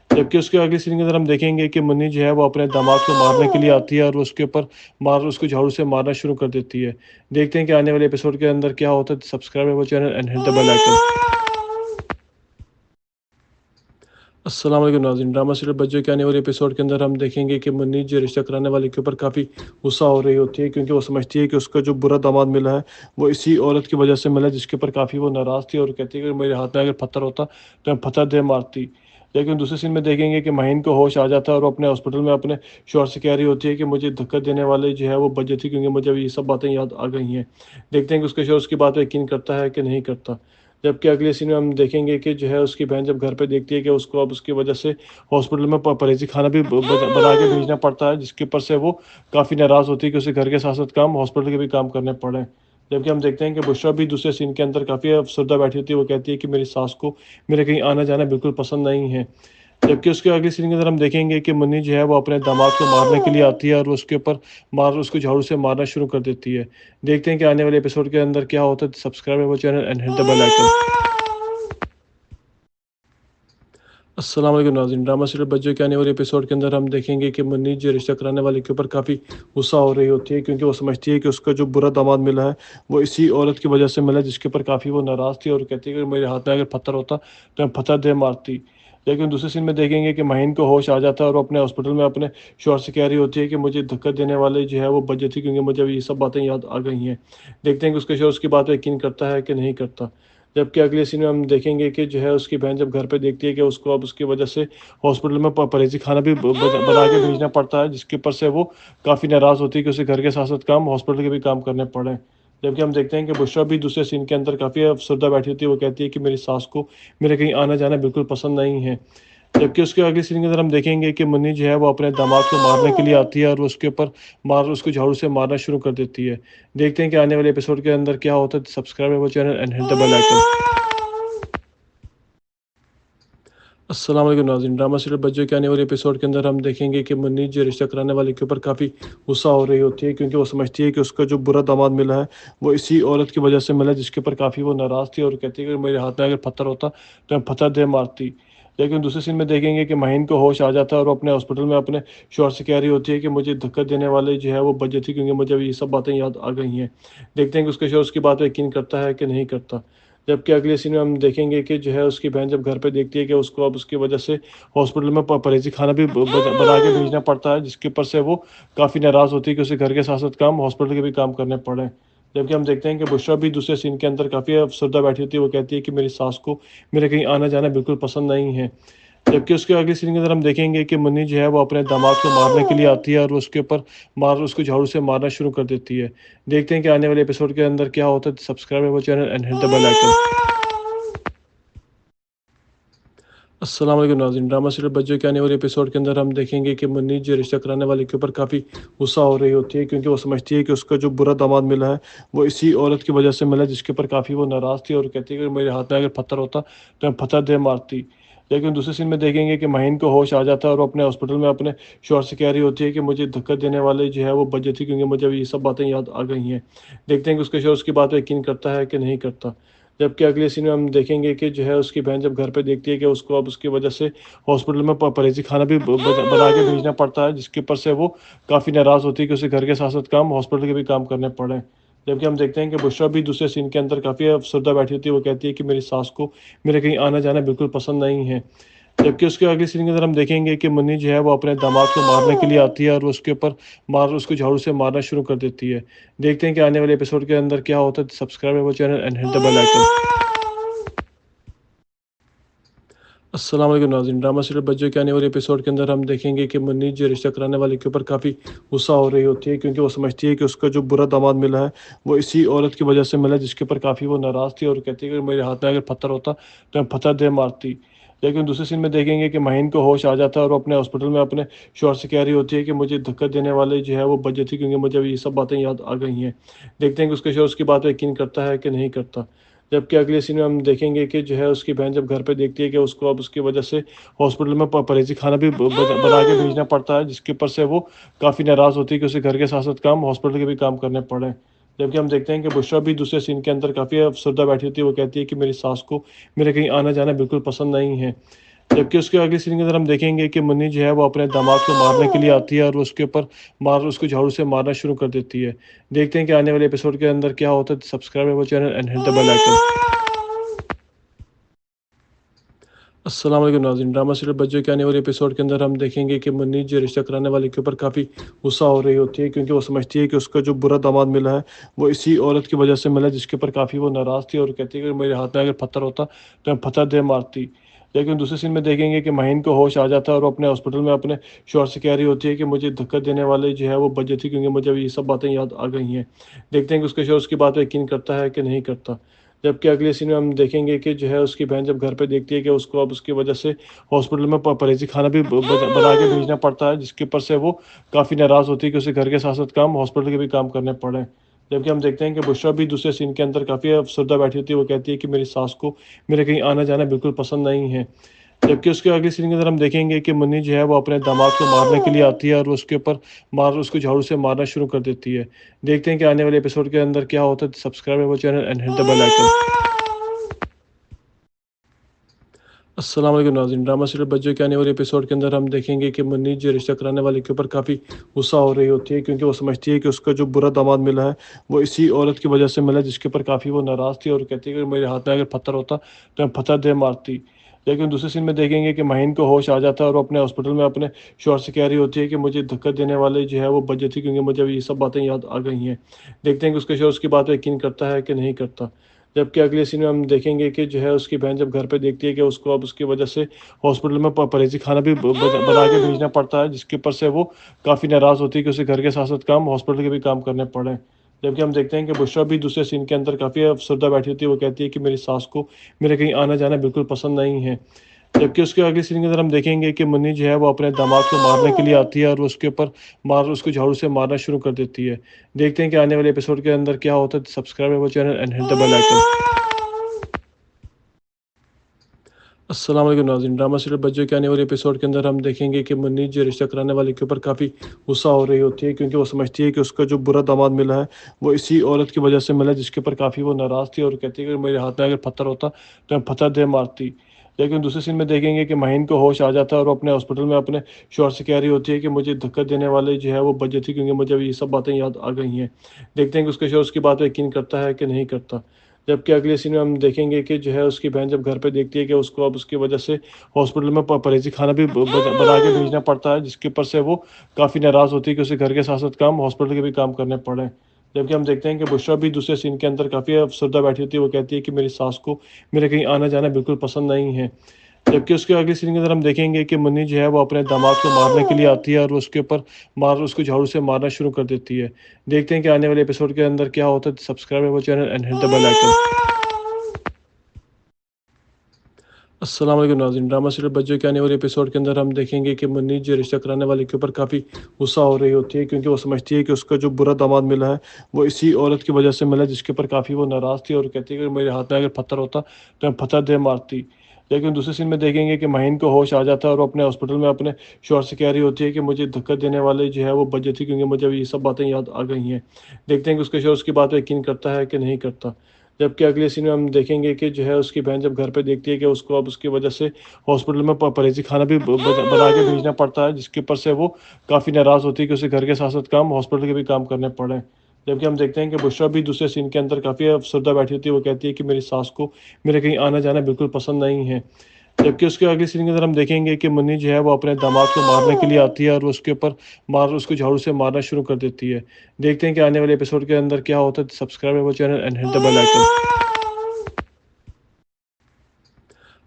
जबकि उसके अगले सीन के अंदर हम देखेंगे कि मुन्नी जो है वो अपने दामाद को मारने के लिए आती है और वो उसके ऊपर उसको झाड़ू से मारना शुरू कर देती है। देखते हैं कि आने वाले एपिसोड के अंदर क्या होता है। Subscribe our channel and hit the bell icon. अस्सलाम वालेकुम नाज़रीन, ड्रामा सीरियल बच्चों के आने वाले एपिसोड के अंदर हम देखेंगे कि मुन्नी जो रिश्ता कराने वाले के ऊपर काफ़ी गुस्सा हो रही होती है, क्योंकि वो समझती है कि उसका जो बुरा दामाद मिला है वो इसी औरत की वजह से मिला, जिसके ऊपर काफ़ी वो नाराज़ थी और कहती है कि मेरे हाथ में अगर पत्थर होता तो मैं पत्थर दे मारती। लेकिन दूसरे सीन में देखेंगे कि माहिन को होश आ जाता है और वो अपने हॉस्पिटल में अपने शौहर से कह रही होती है कि मुझे धक्का देने वाले जो है वो बच थी, क्योंकि मुझे अभी ये सब बातें याद आ गई हैं। देखते हैं कि उसका शौहर उसकी बात पर यकीन करता है कि नहीं करता। जबकि अगले सीन में हम देखेंगे कि जो है उसकी बहन जब घर पे देखती है कि उसको अब उसकी वजह से हॉस्पिटल में परहेजी खाना भी बना के भेजना पड़ता है, जिसके ऊपर से वो काफ़ी नाराज़ होती है कि उसे घर के साथ साथ काम हॉस्पिटल के भी काम करने पड़े। जबकि हम देखते हैं कि बुशरा भी दूसरे सीन के अंदर काफ़ी अफसरदा बैठी होती है। वो कहती है कि मेरी सास को मेरे कहीं आना जाना बिल्कुल पसंद नहीं है। जबकि उसके अगले सीन के अंदर हम देखेंगे कि मुन्नी जो है वो अपने दामाद को मारने के लिए आती है और वो उसके ऊपर उसको झाड़ू से मारना शुरू कर देती है। देखते हैं कि आने वाले एपिसोड के अंदर क्या होता है। Subscribe our channel and hit the bell icon. अस्सलाम वालेकुम नाज़रीन, ड्रामा सीरियल बच्चों के आने वाले एपिसोड के अंदर हम देखेंगे कि मुन्नी जो रिश्ता कराने वाले के ऊपर काफ़ी गुस्सा हो रही होती है, क्योंकि वो समझती है कि उसका जो बुरा दामाद मिला है वो इसी औरत की वजह से मिला, जिसके ऊपर काफ़ी वो नाराज़ थी और कहती है कि मेरे हाथ में अगर पत्थर होता तो मैं पत्थर दे मारती। लेकिन दूसरे सीन में देखेंगे कि माहिन को होश आ जाता है और वो अपने हॉस्पिटल में अपने शौहर से कह रही होती है कि मुझे धक्का देने वाले जो है वो बच थी, क्योंकि मुझे अभी ये सब बातें याद आ गई हैं। देखते हैं कि उसका शौहर उसकी बात पर यकीन करता है कि नहीं करता। जबकि अगले सीन में हम देखेंगे कि जो है उसकी बहन जब घर पे देखती है कि उसको अब उसकी वजह से हॉस्पिटल में परहेजी खाना भी बना के भेजना पड़ता है, जिसके ऊपर से वो काफ़ी नाराज़ होती है कि उसे घर के साथ साथ काम हॉस्पिटल के भी काम करने पड़े। जबकि हम देखते हैं कि बुशरा भी दूसरे सीन के अंदर काफ़ी अफसरदा बैठी होती है। वो कहती है कि मेरी सास को मेरे कहीं आना जाना बिल्कुल पसंद नहीं है। जबकि उसके अगले सीन के अंदर हम देखेंगे कि मुन्नी जो है वो अपने दामाद को मारने के लिए आती है और वो उसके ऊपर उसको झाड़ू से मारना शुरू कर देती है। देखते हैं कि आने वाले एपिसोड के अंदर क्या होता है। Subscribe our channel and hit the bell icon. अस्सलाम वालेकुम नाज़रीन, ड्रामा सीरियल बच्चों के आने वाले एपिसोड के अंदर हम देखेंगे कि मुन्नी जो रिश्ता कराने वाले के ऊपर काफ़ी गुस्सा हो रही होती है, क्योंकि वो समझती है कि उसका जो बुरा दामाद मिला है वो इसी औरत की वजह से मिला, जिसके ऊपर काफ़ी वो नाराज़ थी और कहती है कि मेरे हाथ में अगर पत्थर होता तो मैं पत्थर दे मारती। लेकिन दूसरे सीन में देखेंगे कि माहिन को होश आ जाता है और वो अपने हॉस्पिटल में अपने शौहर से कह रही होती है कि मुझे धक्का देने वाले जो है वो बच थी, क्योंकि मुझे अभी ये सब बातें याद आ गई हैं। देखते हैं कि उसका शौहर उसकी बात पर यकीन करता है कि नहीं करता। जबकि अगले सीन में हम देखेंगे कि जो है उसकी बहन जब घर पे देखती है कि उसको अब उसकी वजह से हॉस्पिटल में परहेजी खाना भी बना के भेजना पड़ता है, जिसके ऊपर से वो काफ़ी नाराज़ होती है कि उसे घर के साथ साथ काम हॉस्पिटल के भी काम करने पड़े। जबकि हम देखते हैं कि बुशरा भी दूसरे सीन के अंदर काफ़ी अफसरदा बैठी होती है। वो कहती है कि मेरी सास को मेरे कहीं आना जाना बिल्कुल पसंद नहीं है। जबकि उसके अगले सीन के अंदर हम देखेंगे कि मुन्नी जो है वो अपने दामाद को मारने के लिए आती है और वो उसके ऊपर उसको झाड़ू से मारना शुरू कर देती है। देखते हैं कि आने वाले एपिसोड के अंदर क्या होता है। Subscribe our channel and hit the bell icon. अस्सलाम वालेकुम नाज़रीन, ड्रामा सीरियल बच्चों के आने वाले एपिसोड के अंदर हम देखेंगे कि मुन्नी जो रिश्ता कराने वाले के ऊपर काफ़ी गुस्सा हो रही होती है, क्योंकि वो समझती है कि उसका जो बुरा दामाद मिला है वो इसी औरत की वजह से मिला, जिसके ऊपर काफ़ी वो नाराज़ थी और कहती है कि मेरे हाथ में अगर पत्थर होता तो मैं पत्थर दे मारती। लेकिन दूसरे सीन में देखेंगे कि माहिन को होश आ जाता है और वो अपने हॉस्पिटल में अपने शौहर से कह रही होती है कि मुझे धक्का देने वाले जो है वो बच थी, क्योंकि मुझे अभी ये सब बातें याद आ गई हैं। देखते हैं कि उसका शौहर उसकी बात पर यकीन करता है कि नहीं करता। जबकि अगले सीन में हम देखेंगे कि जो है उसकी बहन जब घर पे देखती है कि उसको अब उसकी वजह से हॉस्पिटल में परहेजी खाना भी बना के भेजना पड़ता है, जिसके ऊपर से वो काफ़ी नाराज़ होती है कि उसे घर के साथ साथ काम हॉस्पिटल के भी काम करने पड़े। जबकि हम देखते हैं कि बुशरा भी दूसरे सीन के अंदर काफ़ी अफसरदा बैठी होती है। वो कहती है कि मेरी सास को मेरे कहीं आना जाना बिल्कुल पसंद नहीं है। जबकि उसके अगले सीन के अंदर हम देखेंगे कि मुन्नी जो है वो अपने दामाद को मारने के लिए आती है और वो उसके ऊपर उसको झाड़ू से मारना शुरू कर देती है। देखते हैं कि आने वाले एपिसोड के अंदर क्या होता है। Subscribe our channel and hit the bell icon. अस्सलाम वालेकुम नाज़रीन, ड्रामा सीरियल बच्चों के आने वाले एपिसोड के अंदर हम देखेंगे कि मुन्नी जो रिश्ता कराने वाले के ऊपर काफ़ी गुस्सा हो रही होती है, क्योंकि वो समझती है कि उसका जो बुरा दामाद मिला है वो इसी औरत की वजह से मिला, जिसके ऊपर काफ़ी वो नाराज़ थी और कहती है कि मेरे हाथ में अगर पत्थर होता तो मैं पत्थर दे मारती। लेकिन दूसरे सीन में देखेंगे कि माहिन को होश आ जाता है और वो अपने हॉस्पिटल में अपने शौहर से कह रही होती है कि मुझे धक्का देने वाले जो है वो बच थी, क्योंकि मुझे अभी ये सब बातें याद आ गई हैं। देखते हैं कि उसका शौहर उसकी बात पर यकीन करता है कि नहीं करता। जबकि अगले सीन में हम देखेंगे कि जो है उसकी बहन जब घर पे देखती है कि उसको अब उसकी वजह से हॉस्पिटल में परहेजी खाना भी बना के भेजना पड़ता है, जिसके ऊपर से वो काफ़ी नाराज़ होती है कि उसे घर के साथ साथ काम हॉस्पिटल के भी काम करने पड़े। जबकि हम देखते हैं कि बुशरा भी दूसरे सीन के अंदर काफ़ी अफसरदा बैठी होती है। वो कहती है कि मेरी सास को मेरे कहीं आना जाना बिल्कुल पसंद नहीं है। जबकि उसके अगले सीन के अंदर हम देखेंगे कि मुन्नी जो है वो अपने दामाद को मारने के लिए आती है और वो उसके ऊपर उसको झाड़ू से मारना शुरू कर देती है। देखते हैं कि आने वाले एपिसोड के अंदर क्या होता है। Subscribe our channel and hit the bell icon. अस्सलाम वालेकुम नाज़रीन, ड्रामा सीरियल बच्चों के आने वाले एपिसोड के अंदर हम देखेंगे कि मुन्नी जो रिश्ता कराने वाले के ऊपर काफ़ी गुस्सा हो रही होती है, क्योंकि वो समझती है कि उसका जो बुरा दामाद मिला है वो इसी औरत की वजह से मिला, जिसके ऊपर काफ़ी वो नाराज़ थी और कहती है कि मेरे हाथ में अगर पत्थर होता तो मैं पत्थर दे मारती। लेकिन दूसरे सीन में देखेंगे कि माहिन को होश आ जाता है और वो अपने हॉस्पिटल में अपने शौहर से कह रही होती है कि मुझे धक्का देने वाले जो है वो बच थी, क्योंकि मुझे अभी ये सब बातें याद आ गई हैं। देखते हैं कि उसका शौहर उसकी बात पर यकीन करता है कि नहीं करता। जबकि अगले सीन में हम देखेंगे कि जो है उसकी बहन जब घर पे देखती है कि उसको अब उसकी वजह से हॉस्पिटल में परहेजी खाना भी बना के भेजना पड़ता है, जिसके ऊपर से वो काफ़ी नाराज़ होती है कि उसे घर के साथ साथ काम हॉस्पिटल के भी काम करने पड़े। जबकि हम देखते हैं कि बुशरा भी दूसरे सीन के अंदर काफ़ी अफसरदा बैठी होती है। वो कहती है कि मेरी सास को मेरे कहीं आना जाना बिल्कुल पसंद नहीं है। जबकि उसके अगले सीन के अंदर हम देखेंगे कि मुन्नी जो है वो अपने दामाद को मारने के लिए आती है और वो उसके ऊपर उसको झाड़ू से मारना शुरू कर देती है। देखते हैं कि आने वाले एपिसोड के अंदर क्या होता है। Subscribe our channel and hit the bell icon. अस्सलाम वालेकुम नाज़रीन, ड्रामा सीरियल बच्चों के आने वाले एपिसोड के अंदर हम देखेंगे कि मुन्नी जो रिश्ता कराने वाले के ऊपर काफ़ी गुस्सा हो रही होती है, क्योंकि वो समझती है कि उसका जो बुरा दामाद मिला है वो इसी औरत की वजह से मिला, जिसके ऊपर काफ़ी वो नाराज़ थी और कहती है कि मेरे हाथ में अगर पत्थर होता तो मैं पत्थर दे मारती। लेकिन दूसरे सीन में देखेंगे कि माहिन को होश आ जाता है और वो अपने हॉस्पिटल में अपने शौहर से कह रही होती है कि मुझे धक्का देने वाले जो है वो बच थी, क्योंकि मुझे अभी ये सब बातें याद आ गई हैं। देखते हैं कि उसका शौहर उसकी बात पर यकीन करता है कि नहीं करता। जबकि अगले सीन में हम देखेंगे कि जो है उसकी बहन जब घर पे देखती है कि उसको अब उसकी वजह से हॉस्पिटल में परहेजी खाना भी बना के भेजना पड़ता है, जिसके ऊपर से वो काफ़ी नाराज़ होती है कि उसे घर के साथ साथ काम हॉस्पिटल के भी काम करने पड़े। जबकि हम देखते हैं कि बुशरा भी दूसरे सीन के अंदर काफ़ी अफसरदा बैठी होती है। वो कहती है कि मेरी सास को मेरे कहीं आना जाना बिल्कुल पसंद नहीं है। जबकि उसके अगले सीन के अंदर हम देखेंगे कि मुन्नी जो है वो अपने दामाद को मारने के लिए आती है और वो उसके ऊपर उसको झाड़ू से मारना शुरू कर देती है। देखते हैं कि आने वाले एपिसोड के अंदर क्या होता है। Subscribe our channel and hit the bell icon. अस्सलाम वालेकुम नाज़रीन, ड्रामा सीरियल बच्चों के आने वाले एपिसोड के अंदर हम देखेंगे कि मुन्नी जो रिश्ता कराने वाले के ऊपर काफ़ी गुस्सा हो रही होती है, क्योंकि वो समझती है कि उसका जो बुरा दामाद मिला है वो इसी औरत की वजह से मिला, जिसके ऊपर काफ़ी वो नाराज़ थी और कहती है कि मेरे हाथ में अगर पत्थर होता तो मैं पत्थर दे मारती। लेकिन दूसरे सीन में देखेंगे कि माहिन को होश आ जाता है और वो अपने हॉस्पिटल में अपने शौहर से कह रही होती है कि मुझे धक्का देने वाले जो है वो बच थी, क्योंकि मुझे अभी ये सब बातें याद आ गई हैं। देखते हैं कि उसका शौहर उसकी बात पर यकीन करता है कि नहीं करता। जबकि अगले सीन में हम देखेंगे कि जो है उसकी बहन जब घर पे देखती है कि उसको अब उसकी वजह से हॉस्पिटल में परहेजी खाना भी बना के भेजना पड़ता है, जिसके ऊपर से वो काफ़ी नाराज़ होती है कि उसे घर के साथ साथ काम हॉस्पिटल के भी काम करने पड़े। जबकि हम देखते हैं कि बुशरा भी दूसरे सीन के अंदर काफ़ी अफसरदा बैठी होती है। वो कहती है कि मेरी सास को मेरे कहीं आना जाना बिल्कुल पसंद नहीं है। जबकि उसके अगले सीन के अंदर हम देखेंगे कि मुन्नी जो है वो अपने दामाद को मारने के लिए आती है और वो उसके ऊपर उसको झाड़ू से मारना शुरू कर देती है। देखते हैं कि आने वाले एपिसोड के अंदर क्या होता है। Subscribe our channel and hit the bell icon. अस्सलाम वालेकुम नाज़रीन, ड्रामा सीरियल बच्चों के आने वाले एपिसोड के अंदर हम देखेंगे कि मुन्नी जो रिश्ता कराने वाले के ऊपर काफ़ी गुस्सा हो रही होती है, क्योंकि वो समझती है कि उसका जो बुरा दामाद मिला है वो इसी औरत की वजह से मिला, जिसके ऊपर काफ़ी वो नाराज़ थी और कहती है कि मेरे हाथ में अगर पत्थर होता तो मैं पत्थर दे मारती। लेकिन दूसरे सीन में देखेंगे कि माहिन को होश आ जाता है और वो अपने हॉस्पिटल में अपने शौहर से कह रही होती है कि मुझे धक्का देने वाले जो है वो बच्चे थे, क्योंकि मुझे अभी ये सब बातें याद आ गई हैं। देखते हैं कि उसके शौहर उसकी बात पर यकीन करता है कि नहीं करता। जबकि अगले सीन में हम देखेंगे कि जो है उसकी बहन जब घर पे देखती है कि उसको अब उसकी वजह से हॉस्पिटल में परहेजी खाना भी बना के भेजना पड़ता है, जिसके ऊपर से वो काफ़ी नाराज़ होती है कि उसे घर के साथ साथ काम हॉस्पिटल के भी काम करने पड़े। जबकि हम देखते हैं कि बुशरा भी दूसरे सीन के अंदर काफ़ी अफसरदा बैठी होती है। वो कहती है कि मेरी सास को मेरे कहीं आना जाना बिल्कुल पसंद नहीं है। जबकि उसके अगले सीन के अंदर हम देखेंगे कि मुन्नी जो है वो अपने दामाद को मारने के लिए आती है और वो उसके ऊपर उसको झाड़ू से मारना शुरू कर देती है। देखते हैं कि आने वाले एपिसोड के अंदर क्या होता है। Subscribe our channel and hit the bell icon.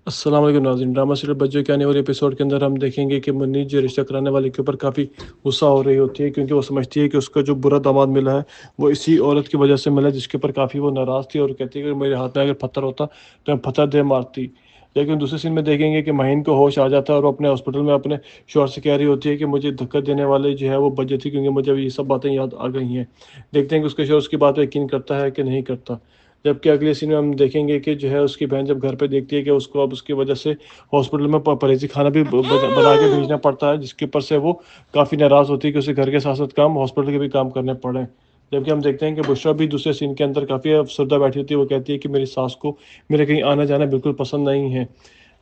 अस्सलाम वालेकुम नाज़रीन, ड्रामा सीरियल बच्चों के आने वाले एपिसोड के अंदर हम देखेंगे कि मुन्नी जो रिश्ता कराने वाले के ऊपर काफ़ी गुस्सा हो रही होती है, क्योंकि वो समझती है कि उसका जो बुरा दामाद मिला है वो इसी औरत की वजह से मिला, जिसके ऊपर काफ़ी वो नाराज़ थी और कहती है कि मेरे हाथ में अगर पत्थर होता तो मैं पत्थर दे मारती। लेकिन दूसरे सीन में देखेंगे कि माहिन को होश आ जाता है और वो अपने हॉस्पिटल में अपने शौहर से कह रही होती है कि मुझे धक्का देने वाले जो है वो बच्चे थे, क्योंकि मुझे अभी ये सब बातें याद आ गई हैं। देखते हैं कि उसके शौहर उसकी बात पर यकीन करता है कि नहीं करता। जबकि अगले सीन में हम देखेंगे कि जो है उसकी बहन जब घर पे देखती है कि उसको अब उसकी वजह से हॉस्पिटल में परहेजी खाना भी बना के भेजना पड़ता है, जिसके ऊपर से वो काफ़ी नाराज़ होती है कि उसे घर के साथ साथ काम हॉस्पिटल के भी काम करने पड़े। जबकि हम देखते हैं कि बुशरा भी दूसरे सीन के अंदर काफ़ी अफसरदा बैठी होती है। वो कहती है कि मेरी सास को मेरे कहीं आना जाना बिल्कुल पसंद नहीं है।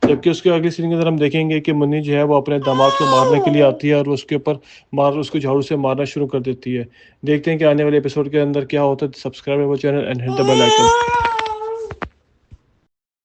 जबकि उसके अगले सीन के अंदर हम देखेंगे कि मुन्नी जो है वो अपने दामाद को मारने के लिए आती है और वो उसके ऊपर उसको झाड़ू से मारना शुरू कर देती है। देखते हैं कि आने वाले एपिसोड के अंदर क्या होता है। Subscribe our channel and hit the bell icon.